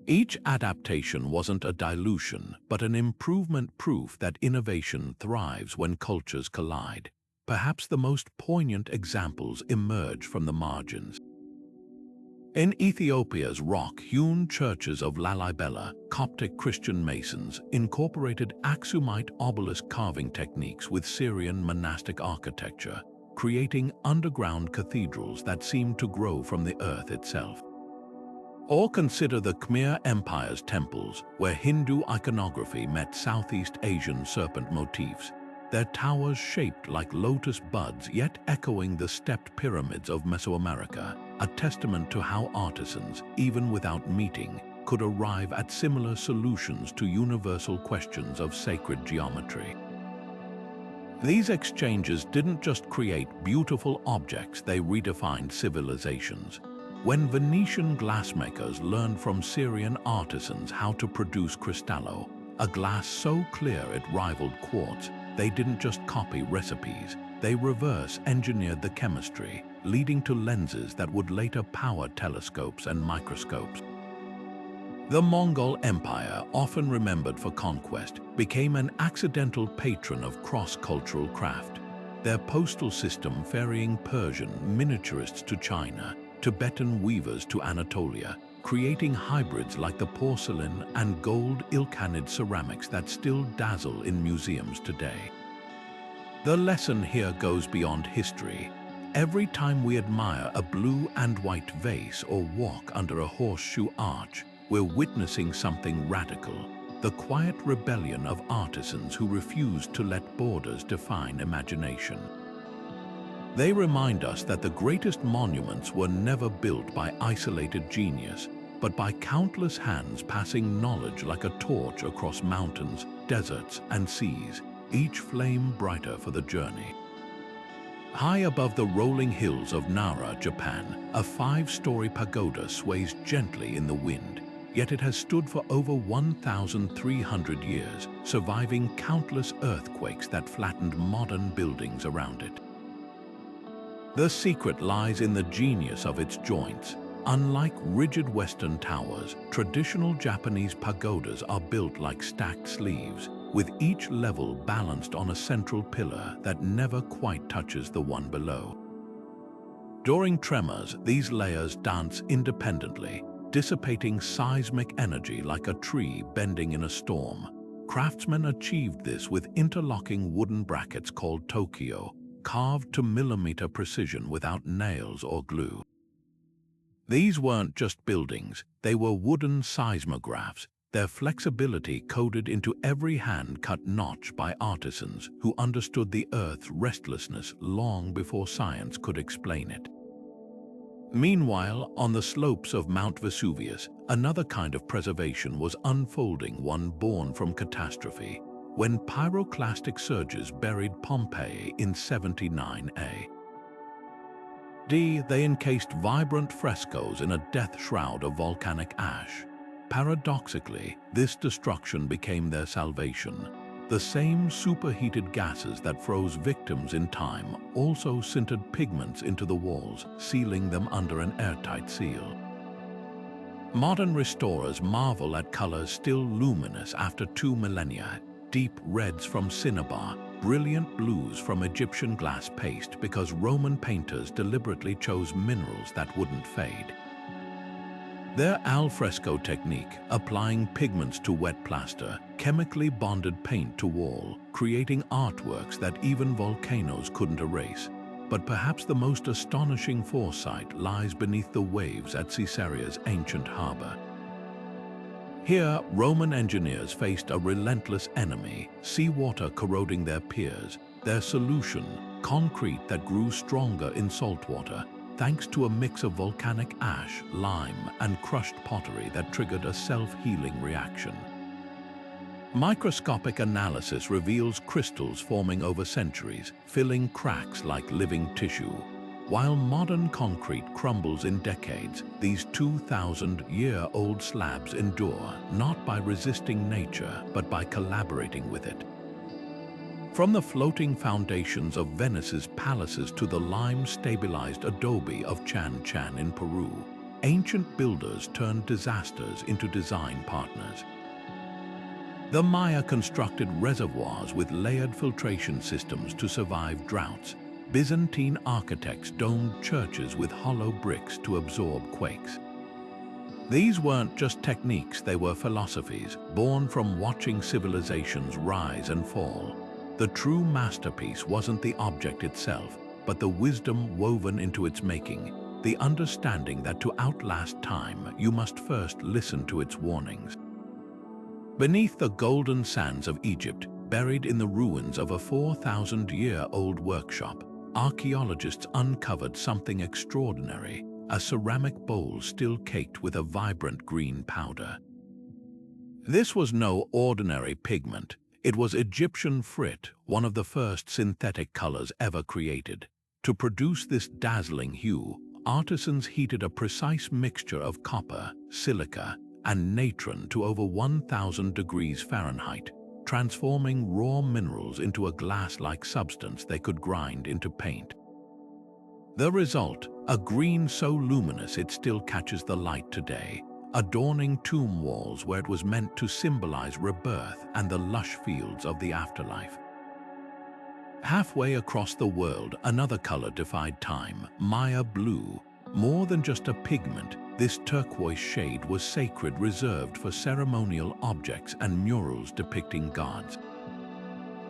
Each adaptation wasn't a dilution, but an improvement, proof that innovation thrives when cultures collide. Perhaps the most poignant examples emerge from the margins. In Ethiopia's rock-hewn churches of Lalibela, Coptic Christian masons incorporated Aksumite obelisk carving techniques with Syrian monastic architecture, creating underground cathedrals that seemed to grow from the earth itself. Or consider the Khmer Empire's temples, where Hindu iconography met Southeast Asian serpent motifs, their towers shaped like lotus buds yet echoing the stepped pyramids of Mesoamerica, a testament to how artisans, even without meeting, could arrive at similar solutions to universal questions of sacred geometry. These exchanges didn't just create beautiful objects, they redefined civilizations. When Venetian glassmakers learned from Syrian artisans how to produce cristallo, a glass so clear it rivaled quartz, they didn't just copy recipes, they reverse-engineered the chemistry, leading to lenses that would later power telescopes and microscopes. The Mongol Empire, often remembered for conquest, became an accidental patron of cross-cultural craft. Their postal system ferrying Persian miniaturists to China, Tibetan weavers to Anatolia, creating hybrids like the porcelain and gold Ilkhanid ceramics that still dazzle in museums today. The lesson here goes beyond history. Every time we admire a blue and white vase or walk under a horseshoe arch, we're witnessing something radical. the quiet rebellion of artisans who refused to let borders define imagination. They remind us that the greatest monuments were never built by isolated genius, but by countless hands passing knowledge like a torch across mountains, deserts, and seas, each flame brighter for the journey. High above the rolling hills of Nara, Japan, a 5-story pagoda sways gently in the wind, yet it has stood for over 1,300 years, surviving countless earthquakes that flattened modern buildings around it. The secret lies in the genius of its joints. Unlike rigid Western towers, traditional Japanese pagodas are built like stacked sleeves, with each level balanced on a central pillar that never quite touches the one below. During tremors, these layers dance independently, dissipating seismic energy like a tree bending in a storm. Craftsmen achieved this with interlocking wooden brackets called Tokyo, carved to millimeter precision without nails or glue. These weren't just buildings, they were wooden seismographs, their flexibility coded into every hand-cut notch by artisans who understood the Earth's restlessness long before science could explain it. Meanwhile, on the slopes of Mount Vesuvius, another kind of preservation was unfolding, one born from catastrophe, when pyroclastic surges buried Pompeii in 79 A. D. They encased vibrant frescoes in a death shroud of volcanic ash. Paradoxically, this destruction became their salvation. The same superheated gases that froze victims in time also sintered pigments into the walls, sealing them under an airtight seal. Modern restorers marvel at colors still luminous after 2 millennia, deep reds from cinnabar, brilliant blues from Egyptian glass paste, because Roman painters deliberately chose minerals that wouldn't fade. Their alfresco technique, applying pigments to wet plaster, chemically bonded paint to wall, creating artworks that even volcanoes couldn't erase. But perhaps the most astonishing foresight lies beneath the waves at Caesarea's ancient harbor. Here, Roman engineers faced a relentless enemy, seawater corroding their piers. Their solution, concrete that grew stronger in saltwater, thanks to a mix of volcanic ash, lime, and crushed pottery that triggered a self-healing reaction. Microscopic analysis reveals crystals forming over centuries, filling cracks like living tissue. While modern concrete crumbles in decades, these 2,000-year-old slabs endure, not by resisting nature, but by collaborating with it. From the floating foundations of Venice's palaces to the lime-stabilized adobe of Chan Chan in Peru, ancient builders turned disasters into design partners. The Maya constructed reservoirs with layered filtration systems to survive droughts. Byzantine architects domed churches with hollow bricks to absorb quakes. These weren't just techniques, they were philosophies, born from watching civilizations rise and fall. The true masterpiece wasn't the object itself, but the wisdom woven into its making, the understanding that to outlast time, you must first listen to its warnings. Beneath the golden sands of Egypt, buried in the ruins of a 4,000-year-old workshop, archaeologists uncovered something extraordinary, a ceramic bowl still caked with a vibrant green powder. This was no ordinary pigment. It was Egyptian frit, one of the first synthetic colors ever created. To produce this dazzling hue, artisans heated a precise mixture of copper, silica, and natron to over 1,000 degrees Fahrenheit, transforming raw minerals into a glass-like substance they could grind into paint. The result, a green so luminous it still catches the light today, adorning tomb walls where it was meant to symbolize rebirth and the lush fields of the afterlife. Halfway across the world, another color defied time, Maya blue. More than just a pigment, this turquoise shade was sacred, reserved for ceremonial objects and murals depicting gods.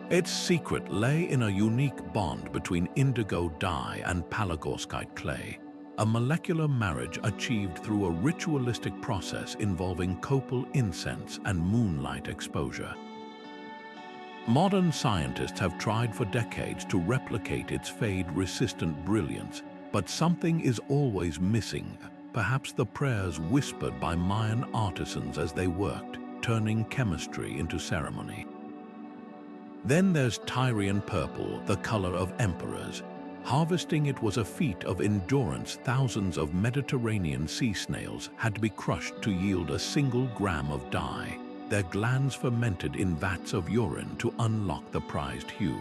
Its secret lay in a unique bond between indigo dye and palagorskite clay. a molecular marriage achieved through a ritualistic process involving copal incense and moonlight exposure. Modern scientists have tried for decades to replicate its fade-resistant brilliance, but something is always missing, perhaps the prayers whispered by Mayan artisans as they worked, turning chemistry into ceremony. Then there's Tyrian purple, the color of emperors. Harvesting it was a feat of endurance. Thousands of Mediterranean sea snails had to be crushed to yield a single gram of dye. Their glands fermented in vats of urine to unlock the prized hue.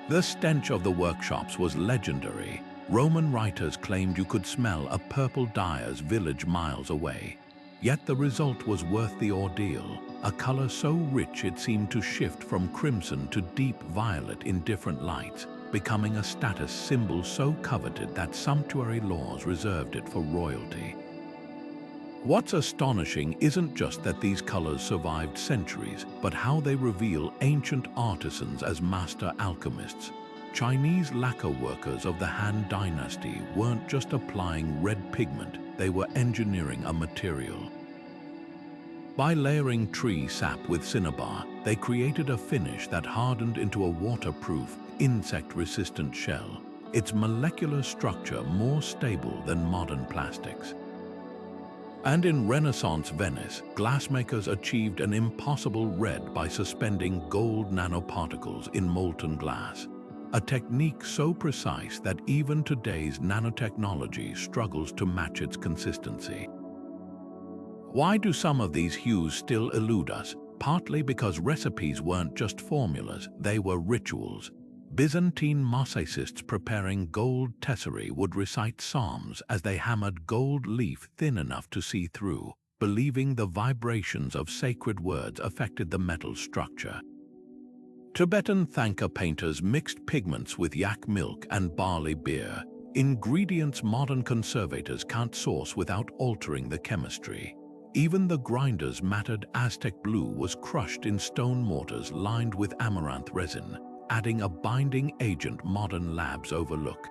The stench of the workshops was legendary. Roman writers claimed you could smell a purple dyer's village miles away. Yet the result was worth the ordeal, a color so rich it seemed to shift from crimson to deep violet in different lights, becoming a status symbol so coveted that sumptuary laws reserved it for royalty. What's astonishing isn't just that these colors survived centuries, but how they reveal ancient artisans as master alchemists. Chinese lacquer workers of the Han Dynasty weren't just applying red pigment, they were engineering a material. By layering tree sap with cinnabar, they created a finish that hardened into a waterproof, insect-resistant shell, its molecular structure more stable than modern plastics. And in Renaissance Venice, glassmakers achieved an impossible red by suspending gold nanoparticles in molten glass, a technique so precise that even today's nanotechnology struggles to match its consistency. Why do some of these hues still elude us? Partly because recipes weren't just formulas, they were rituals. Byzantine mosaicists preparing gold tesserae would recite psalms as they hammered gold leaf thin enough to see through, believing the vibrations of sacred words affected the metal's structure. Tibetan Thangka painters mixed pigments with yak milk and barley beer, ingredients modern conservators can't source without altering the chemistry. Even the grinders mattered. Aztec blue was crushed in stone mortars lined with amaranth resin, adding a binding agent modern labs overlook.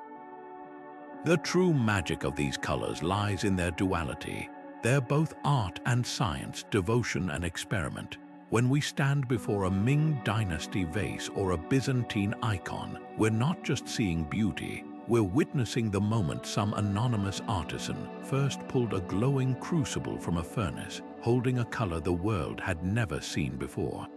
The true magic of these colors lies in their duality. They're both art and science, devotion and experiment. When we stand before a Ming Dynasty vase or a Byzantine icon, we're not just seeing beauty, we're witnessing the moment some anonymous artisan first pulled a glowing crucible from a furnace, holding a color the world had never seen before.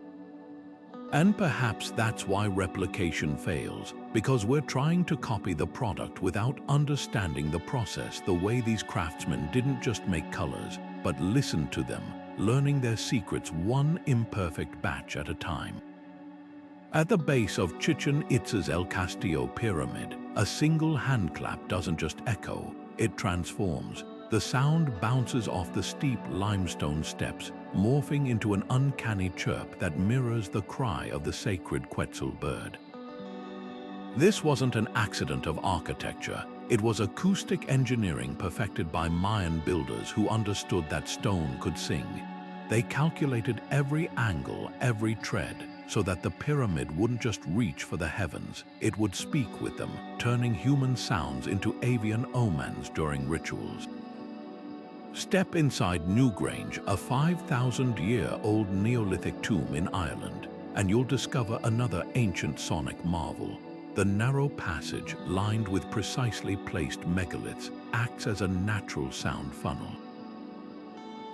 And perhaps that's why replication fails, because we're trying to copy the product without understanding the process. The way these craftsmen didn't just make colors, but listened to them, learning their secrets one imperfect batch at a time. At the base of Chichen Itza's El Castillo pyramid, a single handclap doesn't just echo, it transforms. The sound bounces off the steep limestone steps, morphing into an uncanny chirp that mirrors the cry of the sacred Quetzal bird. This wasn't an accident of architecture. It was acoustic engineering perfected by Mayan builders who understood that stone could sing. They calculated every angle, every tread, so that the pyramid wouldn't just reach for the heavens, it would speak with them, turning human sounds into avian omens during rituals. Step inside Newgrange, a 5,000-year-old Neolithic tomb in Ireland, and you'll discover another ancient sonic marvel. The narrow passage, lined with precisely placed megaliths, acts as a natural sound funnel.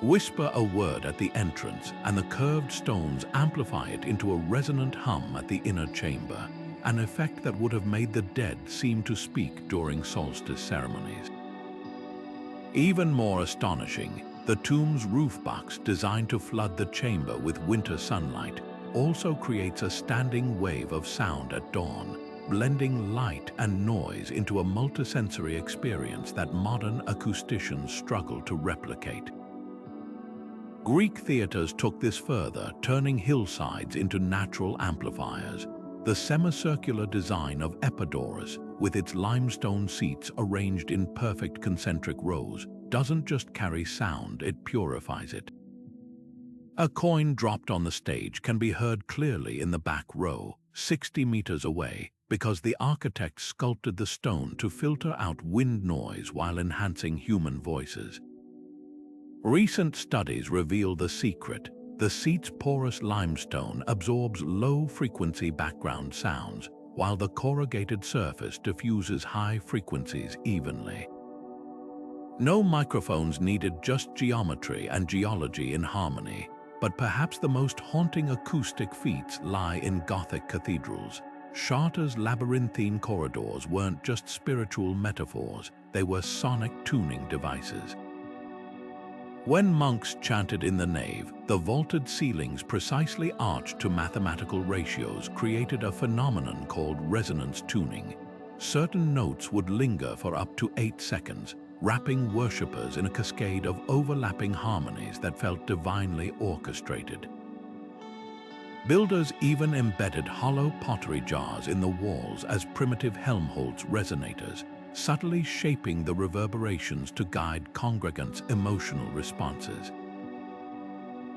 Whisper a word at the entrance, and the curved stones amplify it into a resonant hum at the inner chamber, an effect that would have made the dead seem to speak during solstice ceremonies. Even more astonishing, the tomb's roof box, designed to flood the chamber with winter sunlight, also creates a standing wave of sound at dawn, blending light and noise into a multisensory experience that modern acousticians struggle to replicate. Greek theaters took this further, turning hillsides into natural amplifiers. The semicircular design of Epidaurus, with its limestone seats arranged in perfect concentric rows, doesn't just carry sound, it purifies it. A coin dropped on the stage can be heard clearly in the back row, 60 meters away, because the architects sculpted the stone to filter out wind noise while enhancing human voices. Recent studies reveal the secret. The seat's porous limestone absorbs low-frequency background sounds, while the corrugated surface diffuses high frequencies evenly. No microphones needed, just geometry and geology in harmony. But perhaps the most haunting acoustic feats lie in Gothic cathedrals. Chartres' labyrinthine corridors weren't just spiritual metaphors, they were sonic tuning devices. When monks chanted in the nave, the vaulted ceilings precisely arched to mathematical ratios created a phenomenon called resonance tuning. Certain notes would linger for up to 8 seconds, wrapping worshippers in a cascade of overlapping harmonies that felt divinely orchestrated. Builders even embedded hollow pottery jars in the walls as primitive Helmholtz resonators, subtly shaping the reverberations to guide congregants' emotional responses.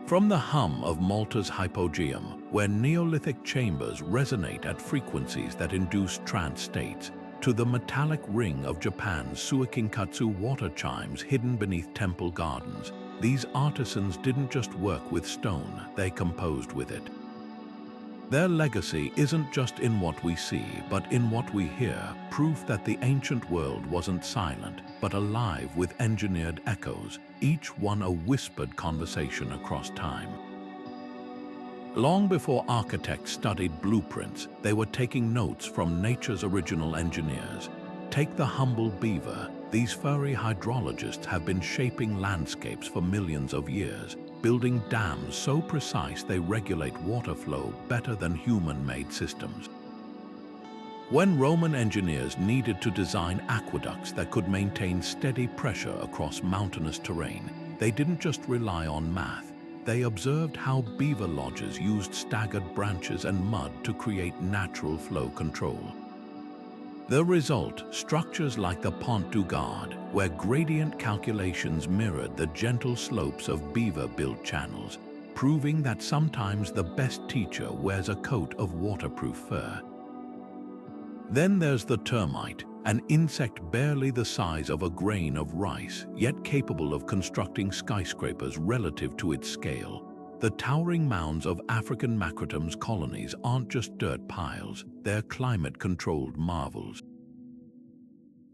From the hum of Malta's hypogeum, where Neolithic chambers resonate at frequencies that induce trance states, to the metallic ring of Japan's Suikinkatsu water chimes hidden beneath temple gardens, these artisans didn't just work with stone, they composed with it. Their legacy isn't just in what we see, but in what we hear, proof that the ancient world wasn't silent, but alive with engineered echoes, each one a whispered conversation across time. Long before architects studied blueprints, they were taking notes from nature's original engineers. Take the humble beaver. These furry hydrologists have been shaping landscapes for millions of years, building dams so precise they regulate water flow better than human-made systems. When Roman engineers needed to design aqueducts that could maintain steady pressure across mountainous terrain, they didn't just rely on math. They observed how beaver lodges used staggered branches and mud to create natural flow control. The result, structures like the Pont du Gard, where gradient calculations mirrored the gentle slopes of beaver-built channels, proving that sometimes the best teacher wears a coat of waterproof fur. Then there's the termite, an insect barely the size of a grain of rice, yet capable of constructing skyscrapers relative to its scale. The towering mounds of African macrotom's colonies aren't just dirt piles, they're climate-controlled marvels.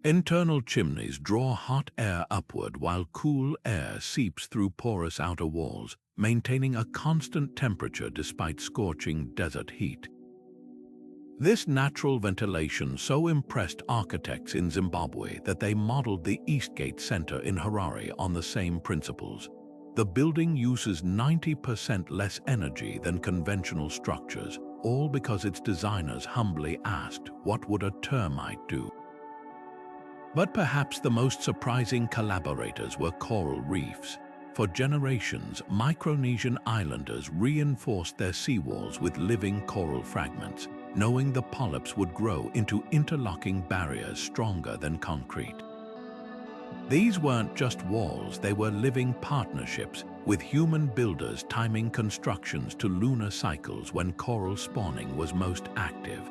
Internal chimneys draw hot air upward while cool air seeps through porous outer walls, maintaining a constant temperature despite scorching desert heat. This natural ventilation so impressed architects in Zimbabwe that they modeled the Eastgate Center in Harare on the same principles. The building uses 90% less energy than conventional structures, all because its designers humbly asked, what would a termite do? But perhaps the most surprising collaborators were coral reefs. For generations, Micronesian islanders reinforced their seawalls with living coral fragments, knowing the polyps would grow into interlocking barriers stronger than concrete. These weren't just walls, they were living partnerships, with human builders timing constructions to lunar cycles when coral spawning was most active.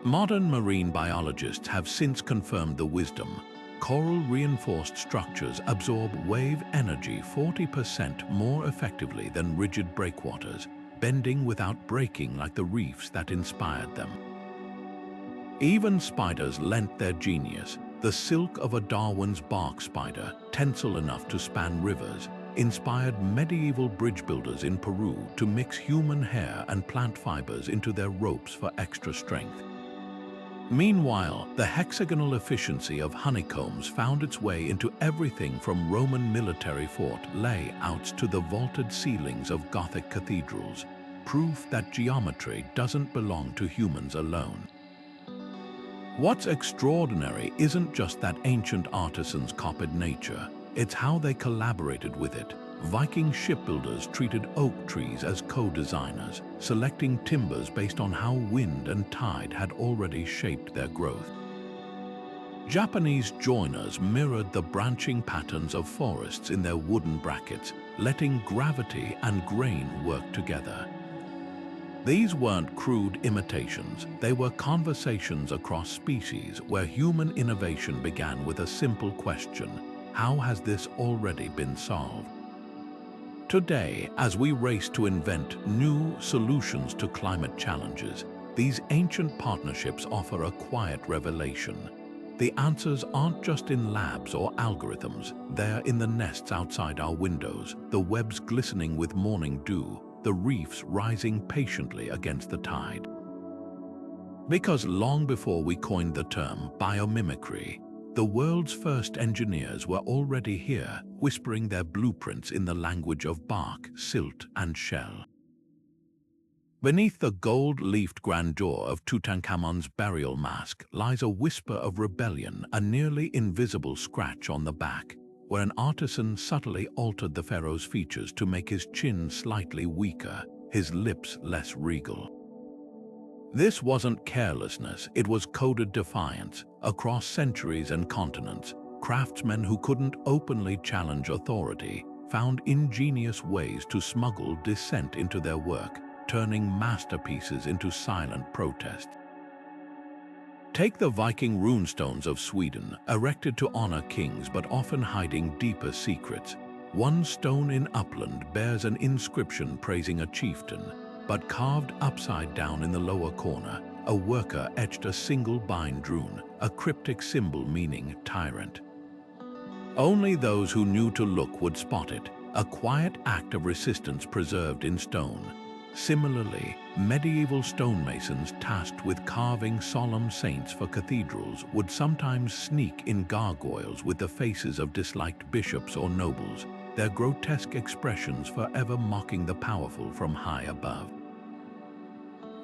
Modern marine biologists have since confirmed the wisdom. Coral-reinforced structures absorb wave energy 40% more effectively than rigid breakwaters, bending without breaking like the reefs that inspired them. Even spiders lent their genius. The silk of a Darwin's bark spider, tensile enough to span rivers, inspired medieval bridge builders in Peru to mix human hair and plant fibers into their ropes for extra strength. Meanwhile, the hexagonal efficiency of honeycombs found its way into everything from Roman military fort layouts to the vaulted ceilings of Gothic cathedrals, proof that geometry doesn't belong to humans alone. What's extraordinary isn't just that ancient artisans copied nature, it's how they collaborated with it. Viking shipbuilders treated oak trees as co-designers, selecting timbers based on how wind and tide had already shaped their growth. Japanese joiners mirrored the branching patterns of forests in their wooden brackets, letting gravity and grain work together. These weren't crude imitations, they were conversations across species where human innovation began with a simple question: how has this already been solved? Today, as we race to invent new solutions to climate challenges, these ancient partnerships offer a quiet revelation. The answers aren't just in labs or algorithms, they're in the nests outside our windows, the webs glistening with morning dew, the reefs rising patiently against the tide. Because long before we coined the term biomimicry, the world's first engineers were already here, whispering their blueprints in the language of bark, silt, and shell. Beneath the gold-leafed grandeur of Tutankhamun's burial mask lies a whisper of rebellion, a nearly invisible scratch on the back, where an artisan subtly altered the pharaoh's features to make his chin slightly weaker, his lips less regal. This wasn't carelessness, it was coded defiance. Across centuries and continents, craftsmen who couldn't openly challenge authority found ingenious ways to smuggle dissent into their work, turning masterpieces into silent protest. Take the Viking runestones of Sweden, erected to honor kings but often hiding deeper secrets. One stone in Uppland bears an inscription praising a chieftain, but carved upside down in the lower corner, a worker etched a single bind rune, a cryptic symbol meaning tyrant. Only those who knew to look would spot it, a quiet act of resistance preserved in stone. Similarly, medieval stonemasons tasked with carving solemn saints for cathedrals would sometimes sneak in gargoyles with the faces of disliked bishops or nobles, their grotesque expressions forever mocking the powerful from high above.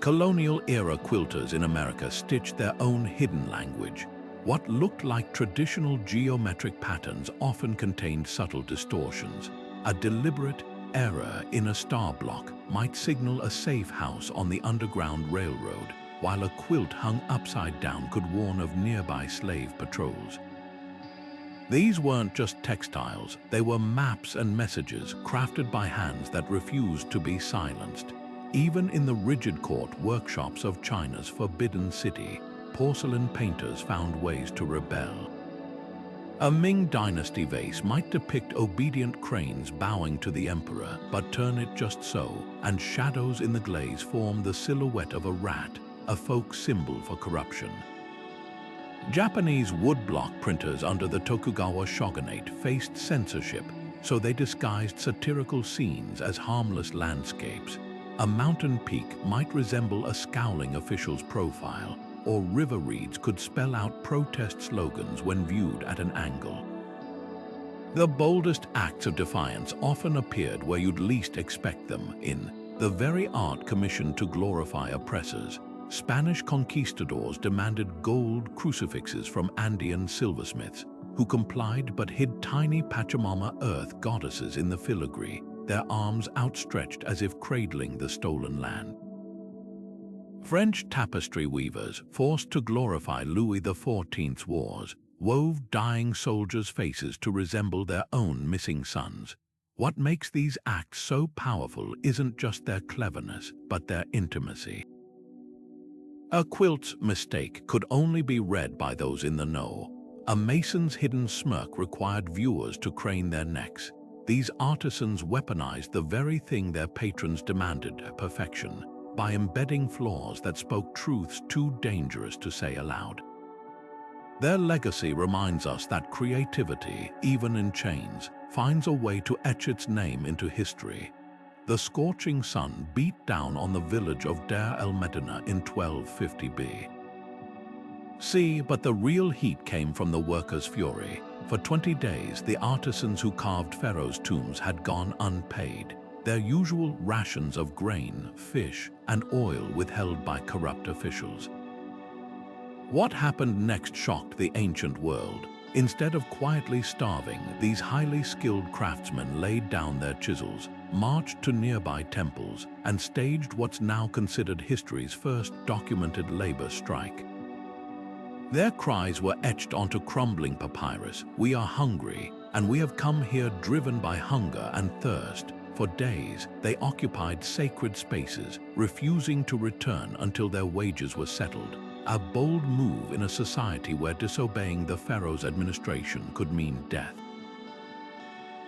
Colonial-era quilters in America stitched their own hidden language. What looked like traditional geometric patterns often contained subtle distortions. A deliberate error in a star block might signal a safe house on the Underground Railroad, while a quilt hung upside down could warn of nearby slave patrols. These weren't just textiles, they were maps and messages crafted by hands that refused to be silenced. Even in the rigid court workshops of China's Forbidden City, porcelain painters found ways to rebel. A Ming Dynasty vase might depict obedient cranes bowing to the emperor, but turn it just so, and shadows in the glaze form the silhouette of a rat, a folk symbol for corruption. Japanese woodblock printers under the Tokugawa shogunate faced censorship, so they disguised satirical scenes as harmless landscapes. A mountain peak might resemble a scowling official's profile, or river reeds could spell out protest slogans when viewed at an angle. The boldest acts of defiance often appeared where you'd least expect them, in the very art commissioned to glorify oppressors. Spanish conquistadors demanded gold crucifixes from Andean silversmiths, who complied but hid tiny Pachamama earth goddesses in the filigree, their arms outstretched as if cradling the stolen land. French tapestry weavers, forced to glorify Louis XIV's wars, wove dying soldiers' faces to resemble their own missing sons. What makes these acts so powerful isn't just their cleverness, but their intimacy. A quilt's mistake could only be read by those in the know. A mason's hidden smirk required viewers to crane their necks. These artisans weaponized the very thing their patrons demanded, perfection, by embedding flaws that spoke truths too dangerous to say aloud. Their legacy reminds us that creativity, even in chains, finds a way to etch its name into history. The scorching sun beat down on the village of Deir el-Medina in 1250 B. C, but the real heat came from the workers' fury. For 20 days, the artisans who carved pharaohs' tombs had gone unpaid, their usual rations of grain, fish, and oil withheld by corrupt officials. What happened next shocked the ancient world. Instead of quietly starving, these highly skilled craftsmen laid down their chisels, marched to nearby temples, and staged what's now considered history's first documented labor strike. Their cries were etched onto crumbling papyrus: "We are hungry, and we have come here driven by hunger and thirst, For days, they occupied sacred spaces, refusing to return until their wages were settled, a bold move in a society where disobeying the pharaoh's administration could mean death.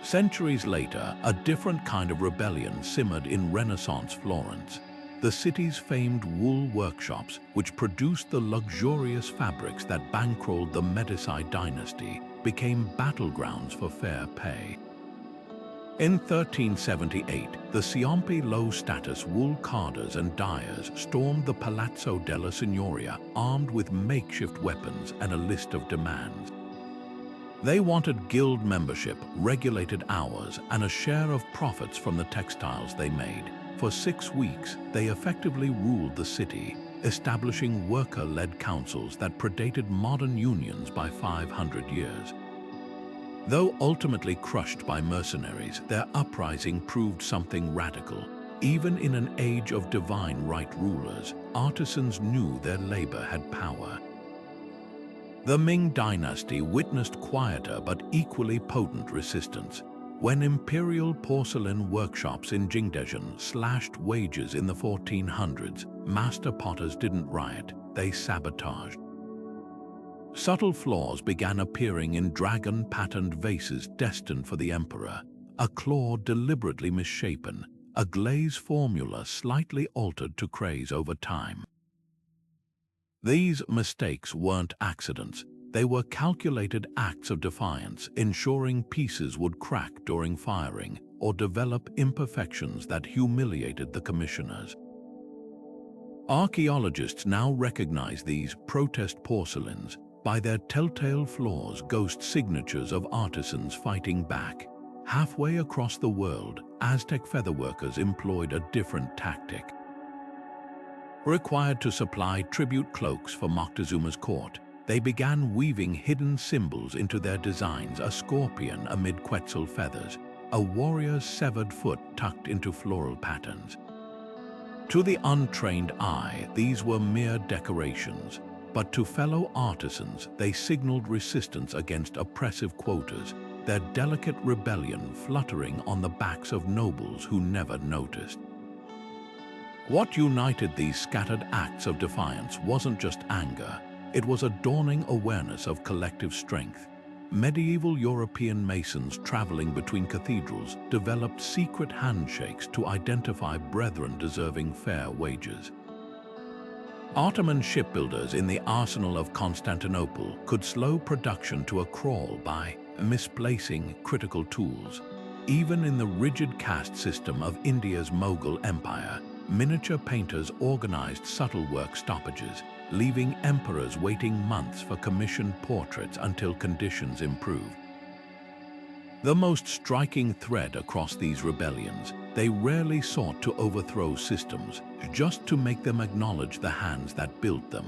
Centuries later, a different kind of rebellion simmered in Renaissance Florence. The city's famed wool workshops, which produced the luxurious fabrics that bankrolled the Medici dynasty, became battlegrounds for fair pay. In 1378, the Ciompi low-status wool carders and dyers stormed the Palazzo della Signoria, armed with makeshift weapons and a list of demands. They wanted guild membership, regulated hours, and a share of profits from the textiles they made. For 6 weeks, they effectively ruled the city, establishing worker-led councils that predated modern unions by 500 years. Though ultimately crushed by mercenaries, their uprising proved something radical. Even in an age of divine right rulers, artisans knew their labor had power. The Ming dynasty witnessed quieter but equally potent resistance. When imperial porcelain workshops in Jingdezhen slashed wages in the 1400s, master potters didn't riot, they sabotaged. Subtle flaws began appearing in dragon-patterned vases destined for the emperor, a claw deliberately misshapen, a glaze formula slightly altered to craze over time. These mistakes weren't accidents. They were calculated acts of defiance, ensuring pieces would crack during firing or develop imperfections that humiliated the commissioners. Archaeologists now recognize these protest porcelains by their telltale flaws, ghost signatures of artisans fighting back. Halfway across the world, Aztec featherworkers employed a different tactic. Required to supply tribute cloaks for Moctezuma's court, they began weaving hidden symbols into their designs: a scorpion amid quetzal feathers, a warrior's severed foot tucked into floral patterns. To the untrained eye, these were mere decorations, but to fellow artisans, they signaled resistance against oppressive quotas, their delicate rebellion fluttering on the backs of nobles who never noticed. What united these scattered acts of defiance wasn't just anger. It was a dawning awareness of collective strength. Medieval European masons traveling between cathedrals developed secret handshakes to identify brethren deserving fair wages. Ottoman shipbuilders in the arsenal of Constantinople could slow production to a crawl by misplacing critical tools. Even in the rigid caste system of India's Mughal Empire, miniature painters organized subtle work stoppages, leaving emperors waiting months for commissioned portraits until conditions improved. The most striking thread across these rebellions, they rarely sought to overthrow systems, just to make them acknowledge the hands that built them.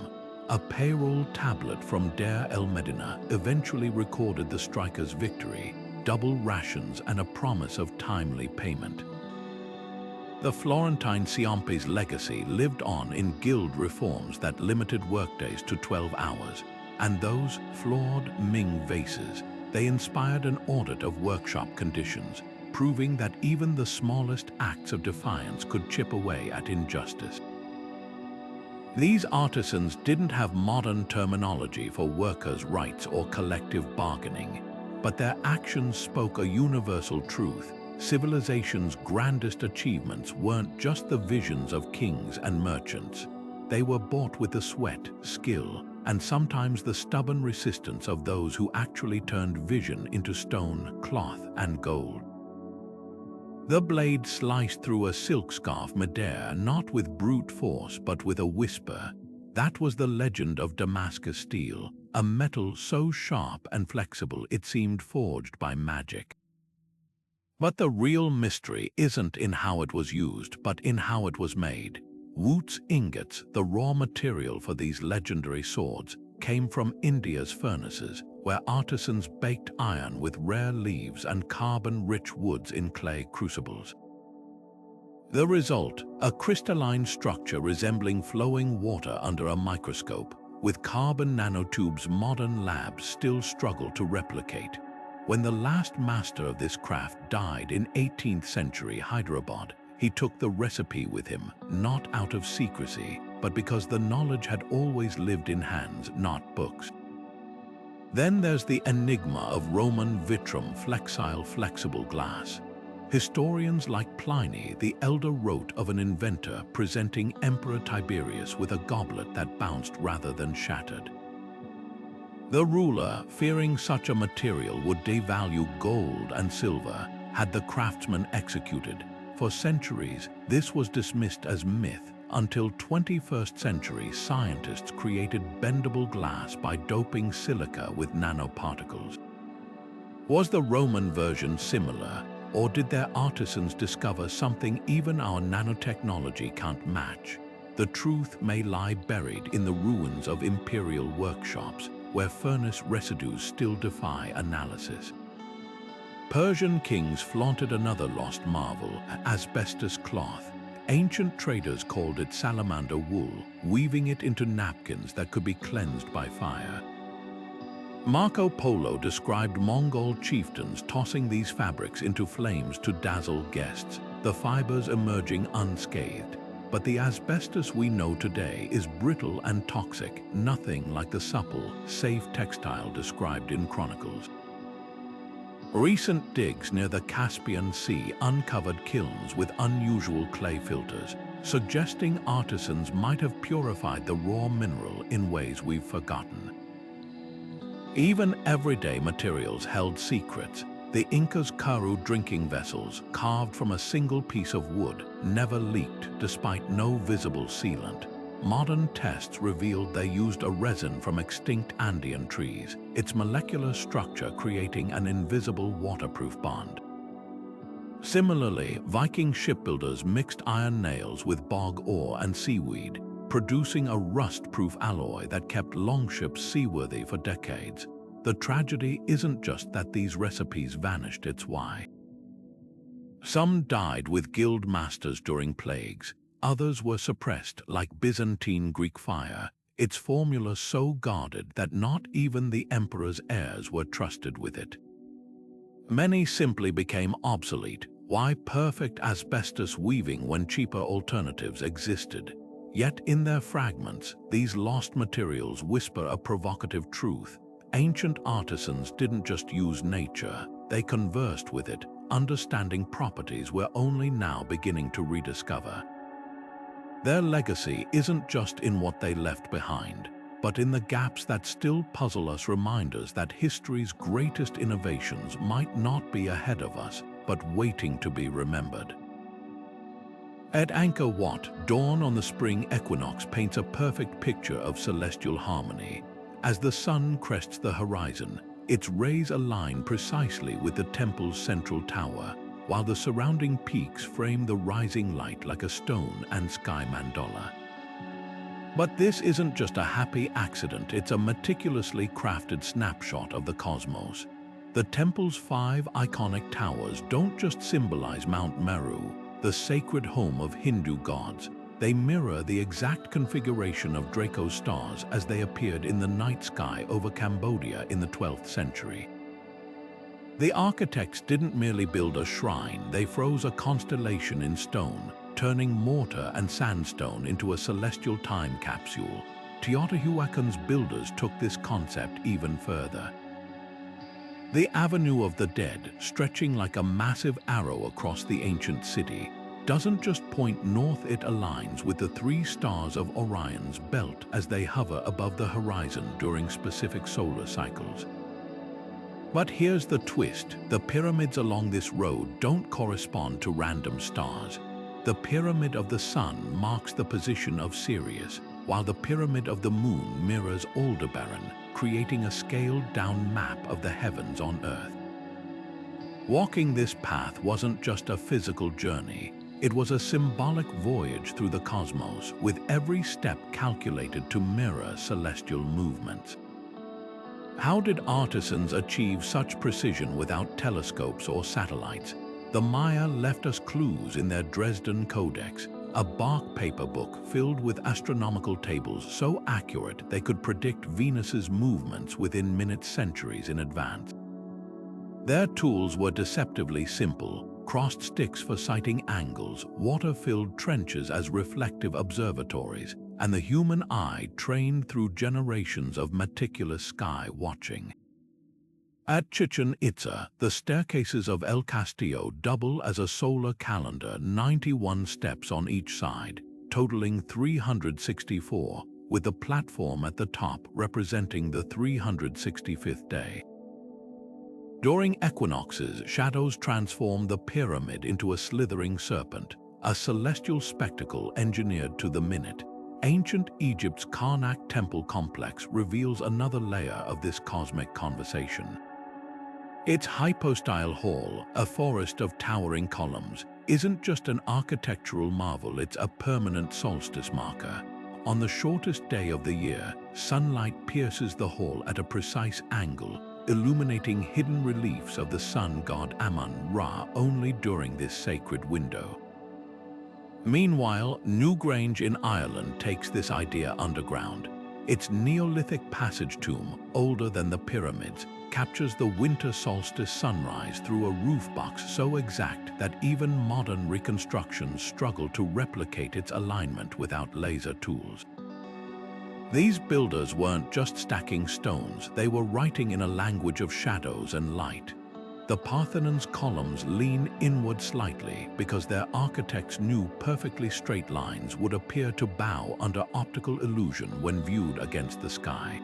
A payroll tablet from Deir el-Medina eventually recorded the strikers' victory, double rations and a promise of timely payment. The Florentine Ciompi's legacy lived on in guild reforms that limited workdays to 12 hours, and those flawed Ming vases, they inspired an audit of workshop conditions, proving that even the smallest acts of defiance could chip away at injustice. These artisans didn't have modern terminology for workers' rights or collective bargaining, but their actions spoke a universal truth. Civilization's grandest achievements weren't just the visions of kings and merchants. They were bought with the sweat, skill, and sometimes the stubborn resistance of those who actually turned vision into stone, cloth, and gold. The blade sliced through a silk scarf mid-air, not with brute force but with a whisper. That was the legend of Damascus steel, a metal so sharp and flexible it seemed forged by magic. But the real mystery isn't in how it was used, but in how it was made. Wootz ingots, the raw material for these legendary swords, came from India's furnaces, where artisans baked iron with rare leaves and carbon-rich woods in clay crucibles. The result, a crystalline structure resembling flowing water under a microscope, with carbon nanotubes modern labs still struggle to replicate. When the last master of this craft died in 18th century Hyderabad, he took the recipe with him, not out of secrecy, but because the knowledge had always lived in hands, not books. Then there's the enigma of Roman vitrum flexile flexible glass. Historians like Pliny the Elder wrote of an inventor presenting Emperor Tiberius with a goblet that bounced rather than shattered. The ruler, fearing such a material would devalue gold and silver, had the craftsman executed. For centuries, this was dismissed as myth until 21st century scientists created bendable glass by doping silica with nanoparticles. Was the Roman version similar, or did their artisans discover something even our nanotechnology can't match? The truth may lie buried in the ruins of imperial workshops, where furnace residues still defy analysis. Persian kings flaunted another lost marvel, asbestos cloth. Ancient traders called it salamander wool, weaving it into napkins that could be cleansed by fire. Marco Polo described Mongol chieftains tossing these fabrics into flames to dazzle guests, the fibers emerging unscathed. But the asbestos we know today is brittle and toxic, nothing like the supple, safe textile described in chronicles. Recent digs near the Caspian Sea uncovered kilns with unusual clay filters, suggesting artisans might have purified the raw mineral in ways we've forgotten. Even everyday materials held secrets. The Inca's Karu drinking vessels, carved from a single piece of wood, never leaked despite no visible sealant. Modern tests revealed they used a resin from extinct Andean trees, its molecular structure creating an invisible waterproof bond. Similarly, Viking shipbuilders mixed iron nails with bog ore and seaweed, producing a rust-proof alloy that kept longships seaworthy for decades. The tragedy isn't just that these recipes vanished, it's why. Some died with guild masters during plagues. Others were suppressed like Byzantine Greek fire, its formula so guarded that not even the emperor's heirs were trusted with it. Many simply became obsolete. Why perfect asbestos weaving when cheaper alternatives existed? Yet in their fragments, these lost materials whisper a provocative truth. Ancient artisans didn't just use nature, they conversed with it, understanding properties we're only now beginning to rediscover. Their legacy isn't just in what they left behind, but in the gaps that still puzzle us, reminders that history's greatest innovations might not be ahead of us, but waiting to be remembered. At Angkor Wat, dawn on the spring equinox paints a perfect picture of celestial harmony. As the sun crests the horizon, its rays align precisely with the temple's central tower, while the surrounding peaks frame the rising light like a stone and sky mandala. But this isn't just a happy accident, it's a meticulously crafted snapshot of the cosmos. The temple's 5 iconic towers don't just symbolize Mount Meru, the sacred home of Hindu gods. They mirror the exact configuration of Draco's stars as they appeared in the night sky over Cambodia in the 12th century. The architects didn't merely build a shrine, they froze a constellation in stone, turning mortar and sandstone into a celestial time capsule. Teotihuacan's builders took this concept even further. The Avenue of the Dead, stretching like a massive arrow across the ancient city, doesn't just point north, it aligns with the 3 stars of Orion's belt as they hover above the horizon during specific solar cycles. But here's the twist, the pyramids along this road don't correspond to random stars. The Pyramid of the Sun marks the position of Sirius, while the Pyramid of the Moon mirrors Aldebaran, creating a scaled-down map of the heavens on Earth. Walking this path wasn't just a physical journey, it was a symbolic voyage through the cosmos, with every step calculated to mirror celestial movements. How did artisans achieve such precision without telescopes or satellites? The Maya left us clues in their Dresden Codex, a bark paper book filled with astronomical tables so accurate they could predict Venus's movements within minutes, centuries in advance. Their tools were deceptively simple: crossed sticks for sighting angles, water-filled trenches as reflective observatories, and the human eye trained through generations of meticulous sky watching. At Chichen Itza, the staircases of El Castillo double as a solar calendar, 91 steps on each side, totaling 364, with the platform at the top representing the 365th day. During equinoxes, shadows transform the pyramid into a slithering serpent, a celestial spectacle engineered to the minute. Ancient Egypt's Karnak temple complex reveals another layer of this cosmic conversation. Its hypostyle hall, a forest of towering columns, isn't just an architectural marvel, it's a permanent solstice marker. On the shortest day of the year, sunlight pierces the hall at a precise angle, illuminating hidden reliefs of the sun god Amun-Ra only during this sacred window. Meanwhile, Newgrange in Ireland takes this idea underground. Its Neolithic passage tomb, older than the pyramids, captures the winter solstice sunrise through a roof box so exact that even modern reconstructions struggle to replicate its alignment without laser tools. These builders weren't just stacking stones, they were writing in a language of shadows and light. The Parthenon's columns lean inward slightly because their architects knew perfectly straight lines would appear to bow under optical illusion when viewed against the sky.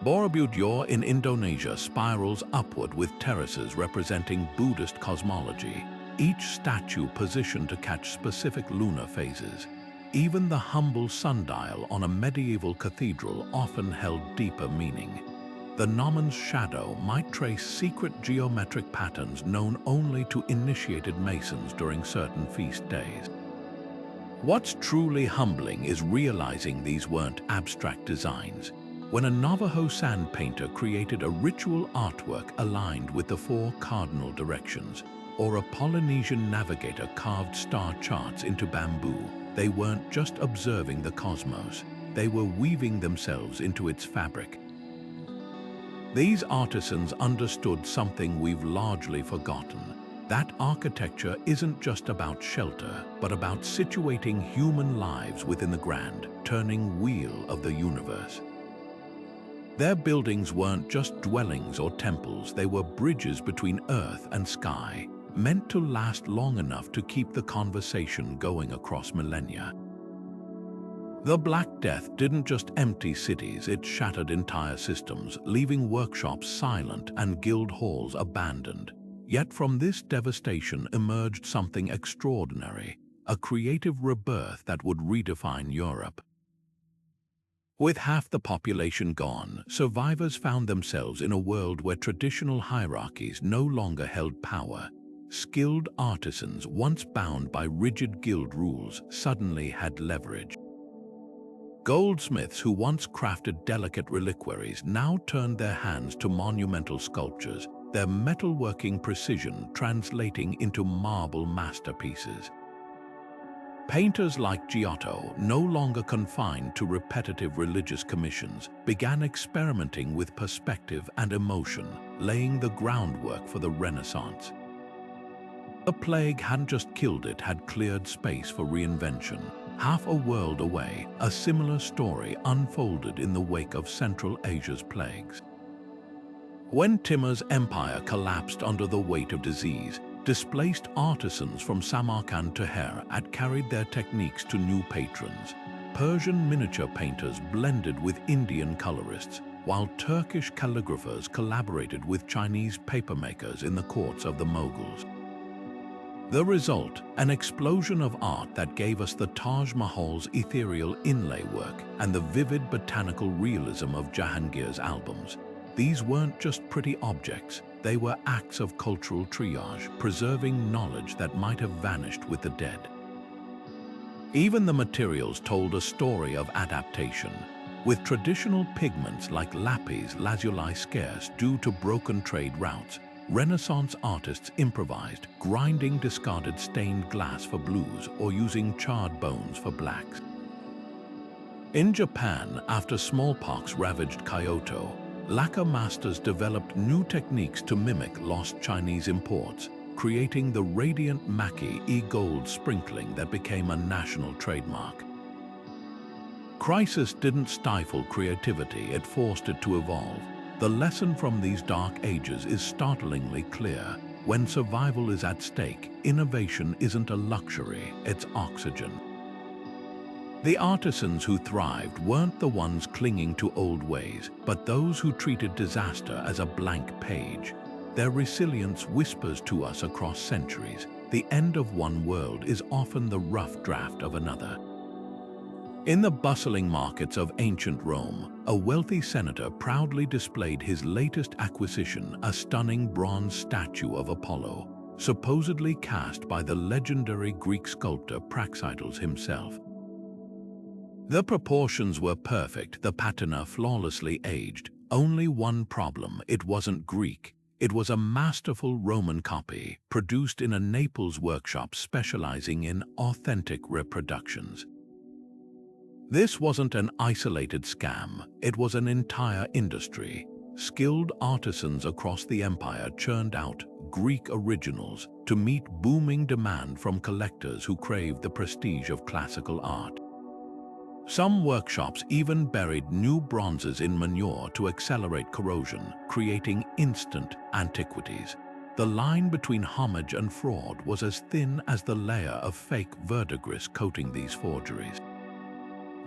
Borobudur in Indonesia spirals upward with terraces representing Buddhist cosmology, each statue positioned to catch specific lunar phases. Even the humble sundial on a medieval cathedral often held deeper meaning. The gnomon's shadow might trace secret geometric patterns known only to initiated masons during certain feast days. What's truly humbling is realizing these weren't abstract designs. When a Navajo sand painter created a ritual artwork aligned with the 4 cardinal directions, or a Polynesian navigator carved star charts into bamboo, they weren't just observing the cosmos, they were weaving themselves into its fabric. These artisans understood something we've largely forgotten. That architecture isn't just about shelter, but about situating human lives within the grand, turning wheel of the universe. Their buildings weren't just dwellings or temples, they were bridges between earth and sky, meant to last long enough to keep the conversation going across millennia. The Black Death didn't just empty cities, it shattered entire systems, leaving workshops silent and guild halls abandoned. Yet from this devastation emerged something extraordinary, a creative rebirth that would redefine Europe. With half the population gone, survivors found themselves in a world where traditional hierarchies no longer held power. Skilled artisans, once bound by rigid guild rules, suddenly had leverage. Goldsmiths who once crafted delicate reliquaries now turned their hands to monumental sculptures, their metalworking precision translating into marble masterpieces. Painters like Giotto, no longer confined to repetitive religious commissions, began experimenting with perspective and emotion, laying the groundwork for the Renaissance. The plague hadn't just killed it, had cleared space for reinvention. Half a world away, a similar story unfolded in the wake of Central Asia's plagues. When Timur's empire collapsed under the weight of disease, displaced artisans from Samarkand to Herat carried their techniques to new patrons. Persian miniature painters blended with Indian colorists, while Turkish calligraphers collaborated with Chinese papermakers in the courts of the Mughals. The result, an explosion of art that gave us the Taj Mahal's ethereal inlay work and the vivid botanical realism of Jahangir's albums. These weren't just pretty objects, they were acts of cultural triage, preserving knowledge that might have vanished with the dead. Even the materials told a story of adaptation. With traditional pigments like lapis lazuli scarce due to broken trade routes, Renaissance artists improvised, grinding discarded stained glass for blues or using charred bones for blacks. In Japan, after smallpox ravaged Kyoto, lacquer masters developed new techniques to mimic lost Chinese imports, creating the radiant maki e-gold sprinkling that became a national trademark. Crisis didn't stifle creativity, it forced it to evolve. The lesson from these dark ages is startlingly clear. When survival is at stake, innovation isn't a luxury, it's oxygen. The artisans who thrived weren't the ones clinging to old ways, but those who treated disaster as a blank page. Their resilience whispers to us across centuries. The end of one world is often the rough draft of another. In the bustling markets of ancient Rome, a wealthy senator proudly displayed his latest acquisition, a stunning bronze statue of Apollo, supposedly cast by the legendary Greek sculptor Praxiteles himself. The proportions were perfect, the patina flawlessly aged. Only one problem: it wasn't Greek. It was a masterful Roman copy, produced in a Naples workshop specializing in authentic reproductions. This wasn't an isolated scam, it was an entire industry. Skilled artisans across the empire churned out Greek originals to meet booming demand from collectors who craved the prestige of classical art. Some workshops even buried new bronzes in manure to accelerate corrosion, creating instant antiquities. The line between homage and fraud was as thin as the layer of fake verdigris coating these forgeries.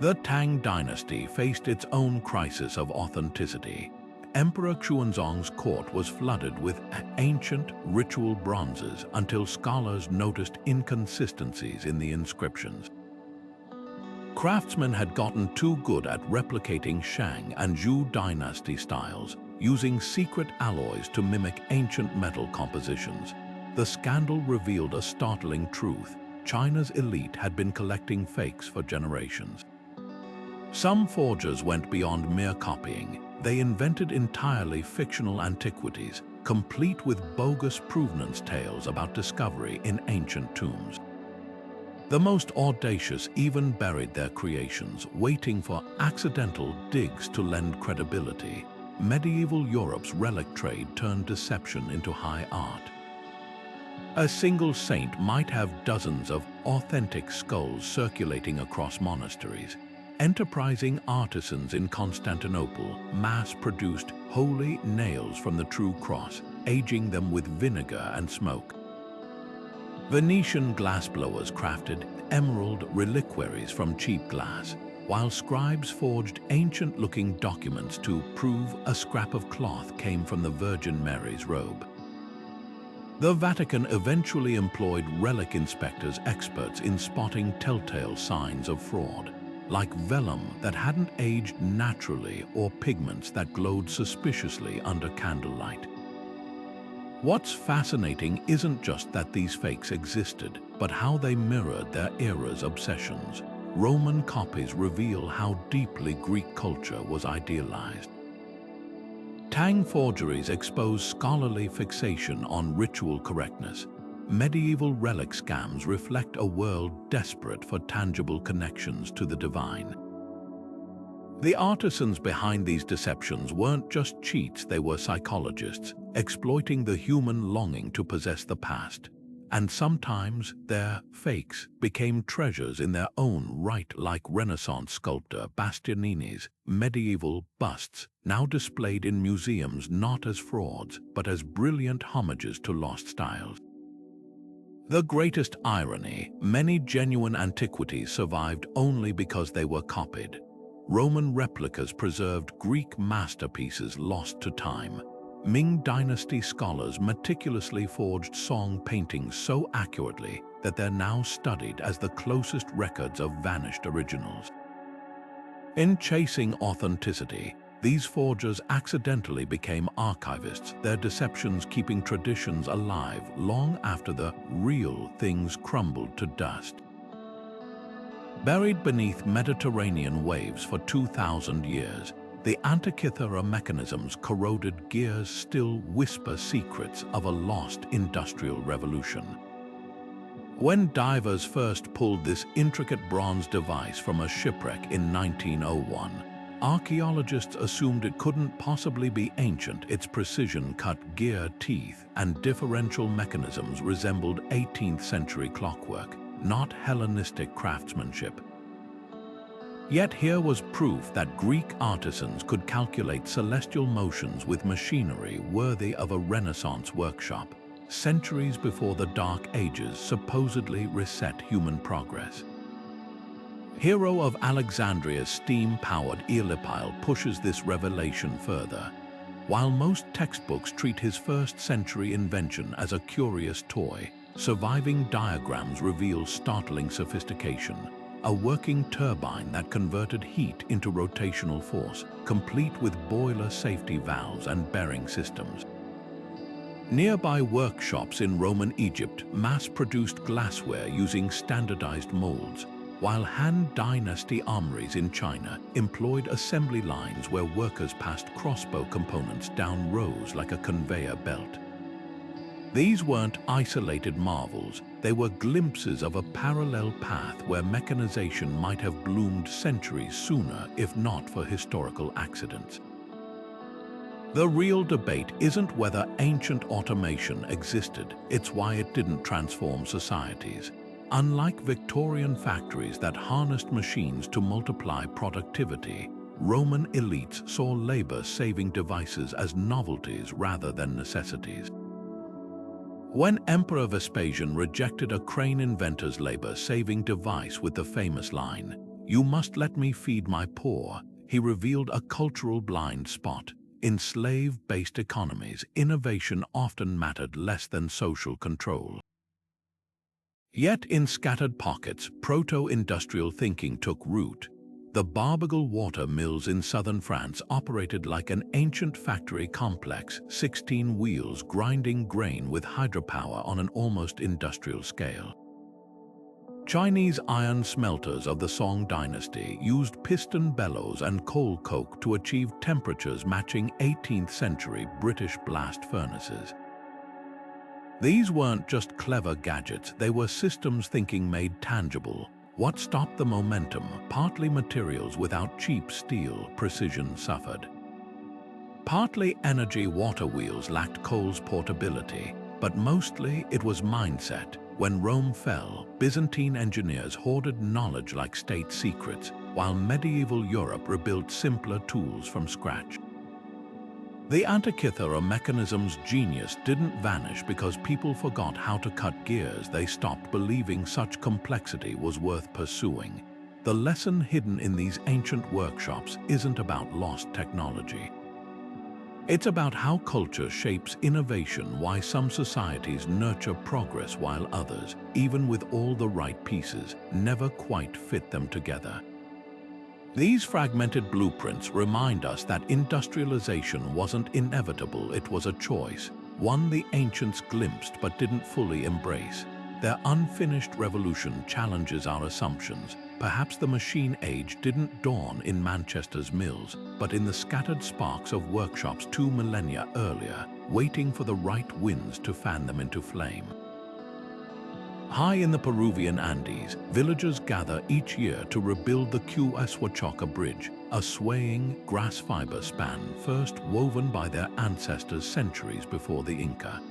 The Tang dynasty faced its own crisis of authenticity. Emperor Xuanzong's court was flooded with ancient ritual bronzes until scholars noticed inconsistencies in the inscriptions. Craftsmen had gotten too good at replicating Shang and Zhou dynasty styles, using secret alloys to mimic ancient metal compositions. The scandal revealed a startling truth: China's elite had been collecting fakes for generations. Some forgers went beyond mere copying. They invented entirely fictional antiquities, complete with bogus provenance tales about discovery in ancient tombs. The most audacious even buried their creations, waiting for accidental digs to lend credibility. Medieval Europe's relic trade turned deception into high art. A single saint might have dozens of authentic skulls circulating across monasteries. Enterprising artisans in Constantinople mass-produced holy nails from the true cross, aging them with vinegar and smoke. Venetian glassblowers crafted emerald reliquaries from cheap glass, while scribes forged ancient-looking documents to prove a scrap of cloth came from the Virgin Mary's robe. The Vatican eventually employed relic inspectors, experts in spotting telltale signs of fraud, like vellum that hadn't aged naturally or pigments that glowed suspiciously under candlelight. What's fascinating isn't just that these fakes existed, but how they mirrored their era's obsessions. Roman copies reveal how deeply Greek culture was idealized. Tang forgeries expose scholarly fixation on ritual correctness. Medieval relic scams reflect a world desperate for tangible connections to the divine. The artisans behind these deceptions weren't just cheats, they were psychologists, exploiting the human longing to possess the past. And sometimes their fakes became treasures in their own right, like Renaissance sculptor Bastianini's medieval busts, now displayed in museums not as frauds, but as brilliant homages to lost styles. The greatest irony: many genuine antiquities survived only because they were copied. Roman replicas preserved Greek masterpieces lost to time. Ming Dynasty scholars meticulously forged Song paintings so accurately that they're now studied as the closest records of vanished originals. In chasing authenticity, these forgers accidentally became archivists, their deceptions keeping traditions alive long after the real things crumbled to dust. Buried beneath Mediterranean waves for 2,000 years, the Antikythera mechanisms corroded gears still whisper secrets of a lost industrial revolution. When divers first pulled this intricate bronze device from a shipwreck in 1901, Archaeologists assumed it couldn't possibly be ancient. Its precision-cut gear teeth and differential mechanisms resembled 18th century clockwork, not Hellenistic craftsmanship. Yet here was proof that Greek artisans could calculate celestial motions with machinery worthy of a Renaissance workshop, centuries before the Dark Ages supposedly reset human progress. Hero of Alexandria's steam-powered eolipile pushes this revelation further. While most textbooks treat his first-century invention as a curious toy, surviving diagrams reveal startling sophistication. A working turbine that converted heat into rotational force, complete with boiler safety valves and bearing systems. Nearby workshops in Roman Egypt mass-produced glassware using standardized molds, while Han Dynasty armories in China employed assembly lines where workers passed crossbow components down rows like a conveyor belt. These weren't isolated marvels, they were glimpses of a parallel path where mechanization might have bloomed centuries sooner if not for historical accidents. The real debate isn't whether ancient automation existed, it's why it didn't transform societies. Unlike Victorian factories that harnessed machines to multiply productivity, Roman elites saw labor-saving devices as novelties rather than necessities. When Emperor Vespasian rejected a crane inventor's labor-saving device with the famous line, "You must let me feed my poor," he revealed a cultural blind spot. In slave-based economies, innovation often mattered less than social control. Yet in scattered pockets, proto-industrial thinking took root. The Barbagal water mills in southern France operated like an ancient factory complex, 16 wheels grinding grain with hydropower on an almost industrial scale. Chinese iron smelters of the Song dynasty used piston bellows and coal coke to achieve temperatures matching 18th century British blast furnaces. These weren't just clever gadgets, they were systems thinking made tangible. What stopped the momentum? Partly materials. Without cheap steel, precision suffered. Partly energy. Water wheels lacked coal's portability, but mostly it was mindset. When Rome fell, Byzantine engineers hoarded knowledge like state secrets, while medieval Europe rebuilt simpler tools from scratch. The Antikythera mechanism's genius didn't vanish because people forgot how to cut gears. They stopped believing such complexity was worth pursuing. The lesson hidden in these ancient workshops isn't about lost technology. It's about how culture shapes innovation, why some societies nurture progress while others, even with all the right pieces, never quite fit them together. These fragmented blueprints remind us that industrialization wasn't inevitable, it was a choice, one the ancients glimpsed but didn't fully embrace. Their unfinished revolution challenges our assumptions. Perhaps the machine age didn't dawn in Manchester's mills, but in the scattered sparks of workshops 2 millennia earlier, waiting for the right winds to fan them into flame. High in the Peruvian Andes, villagers gather each year to rebuild the Swachock bridge, a swaying grass fiber span first woven by their ancestors centuries before the Inca.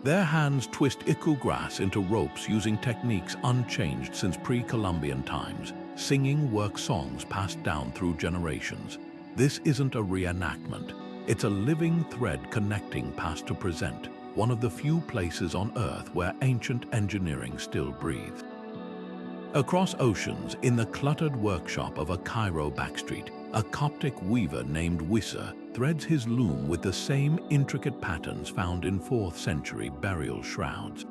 Their hands twist iku grass into ropes using techniques unchanged since pre-Columbian times, singing work songs passed down through generations. This isn't a reenactment, it's a living thread connecting past to present, one of the few places on Earth where ancient engineering still breathes. Across oceans, in the cluttered workshop of a Cairo backstreet, a Coptic weaver named Wissa threads his loom with the same intricate patterns found in 4th century burial shrouds.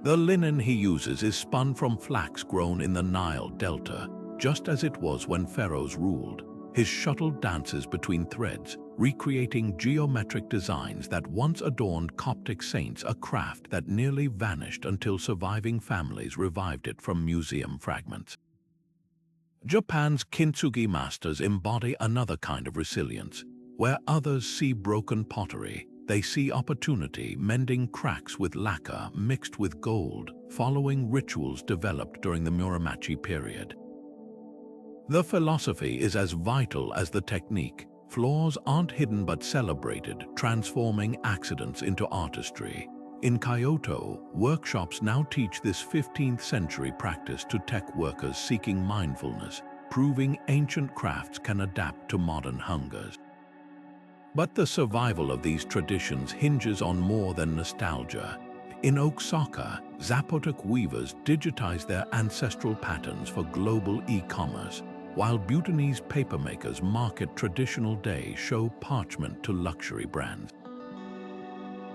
The linen he uses is spun from flax grown in the Nile Delta, just as it was when pharaohs ruled. His shuttle dances between threads, recreating geometric designs that once adorned Coptic saints, a craft that nearly vanished until surviving families revived it from museum fragments. Japan's kintsugi masters embody another kind of resilience. Where others see broken pottery, they see opportunity, mending cracks with lacquer mixed with gold, following rituals developed during the Muromachi period. The philosophy is as vital as the technique. Flaws aren't hidden but celebrated, transforming accidents into artistry. In Kyoto, workshops now teach this 15th century practice to tech workers seeking mindfulness, proving ancient crafts can adapt to modern hungers. But the survival of these traditions hinges on more than nostalgia. In Osaka, Zapotec weavers digitize their ancestral patterns for global e-commerce, while Bhutanese papermakers market traditional day show parchment to luxury brands.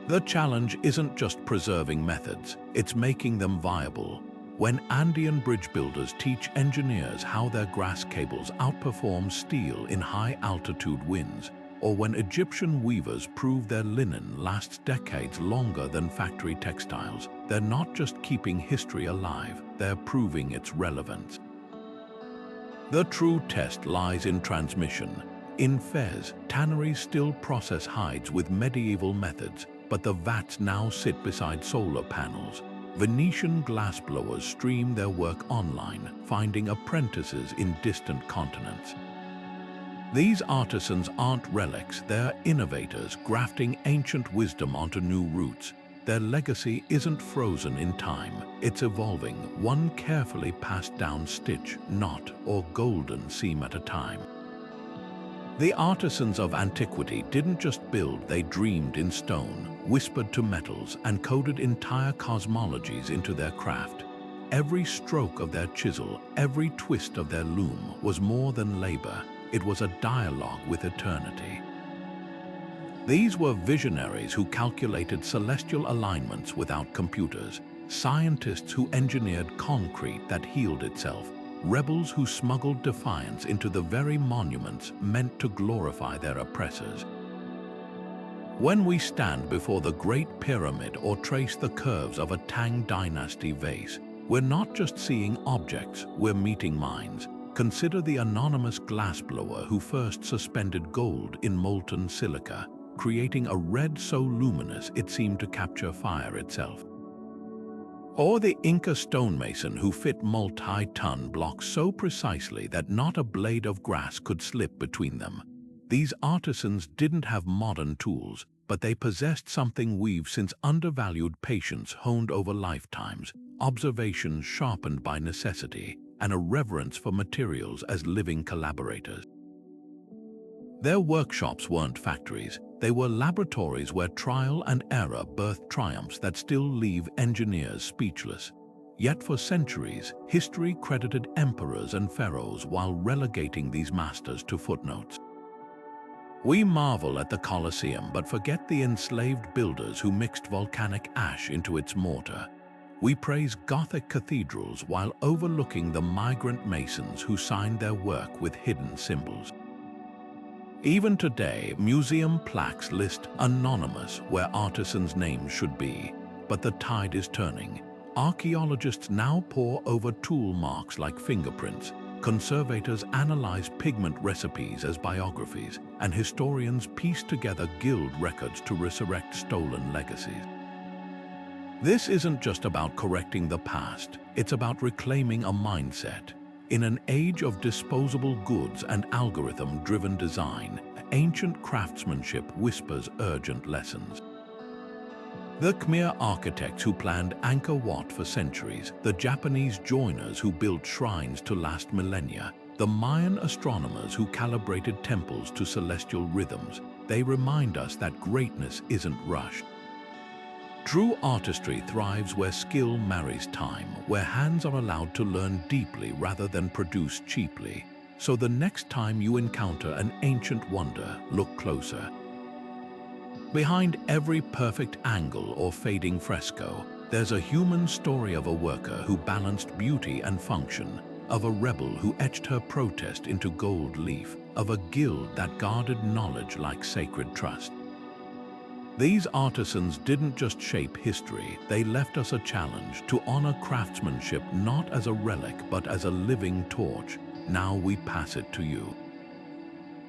The challenge isn't just preserving methods, it's making them viable. When Andean bridge builders teach engineers how their grass cables outperform steel in high-altitude winds, or when Egyptian weavers prove their linen lasts decades longer than factory textiles, they're not just keeping history alive, they're proving its relevance. The true test lies in transmission. In Fez, tanneries still process hides with medieval methods, but the vats now sit beside solar panels. Venetian glassblowers stream their work online, finding apprentices in distant continents. These artisans aren't relics, they're innovators grafting ancient wisdom onto new roots. Their legacy isn't frozen in time, it's evolving, one carefully passed down stitch, knot, or golden seam at a time. The artisans of antiquity didn't just build, they dreamed in stone, whispered to metals, and coded entire cosmologies into their craft. Every stroke of their chisel, every twist of their loom was more than labor, it was a dialogue with eternity. These were visionaries who calculated celestial alignments without computers, scientists who engineered concrete that healed itself, rebels who smuggled defiance into the very monuments meant to glorify their oppressors. When we stand before the Great Pyramid or trace the curves of a Tang Dynasty vase, we're not just seeing objects, we're meeting minds. Consider the anonymous glassblower who first suspended gold in molten silica, creating a red so luminous it seemed to capture fire itself. Or the Inca stonemason who fit multi-ton blocks so precisely that not a blade of grass could slip between them. These artisans didn't have modern tools, but they possessed something we've since undervalued: patience honed over lifetimes, observations sharpened by necessity, and a reverence for materials as living collaborators. Their workshops weren't factories, they were laboratories where trial and error birthed triumphs that still leave engineers speechless. Yet for centuries, history credited emperors and pharaohs while relegating these masters to footnotes. We marvel at the Colosseum but forget the enslaved builders who mixed volcanic ash into its mortar. We praise Gothic cathedrals while overlooking the migrant masons who signed their work with hidden symbols. Even today, museum plaques list anonymous where artisans' names should be, but the tide is turning. Archaeologists now pore over tool marks like fingerprints, conservators analyze pigment recipes as biographies, and historians piece together guild records to resurrect stolen legacies. This isn't just about correcting the past, it's about reclaiming a mindset. In an age of disposable goods and algorithm-driven design, ancient craftsmanship whispers urgent lessons. The Khmer architects who planned Angkor Wat for centuries, the Japanese joiners who built shrines to last millennia, the Mayan astronomers who calibrated temples to celestial rhythms, they remind us that greatness isn't rushed. True artistry thrives where skill marries time, where hands are allowed to learn deeply rather than produce cheaply. So the next time you encounter an ancient wonder, look closer. Behind every perfect angle or fading fresco, there's a human story of a worker who balanced beauty and function, of a rebel who etched her protest into gold leaf, of a guild that guarded knowledge like sacred trust. These artisans didn't just shape history, they left us a challenge to honor craftsmanship not as a relic but as a living torch. Now we pass it to you.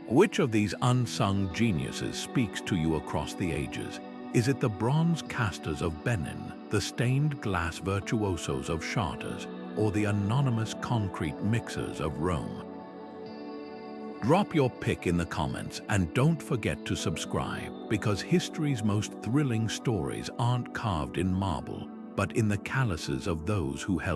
Which of these unsung geniuses speaks to you across the ages? Is it the bronze casters of Benin, the stained glass virtuosos of Chartres, or the anonymous concrete mixers of Rome? Drop your pick in the comments and don't forget to subscribe, because history's most thrilling stories aren't carved in marble, but in the calluses of those who held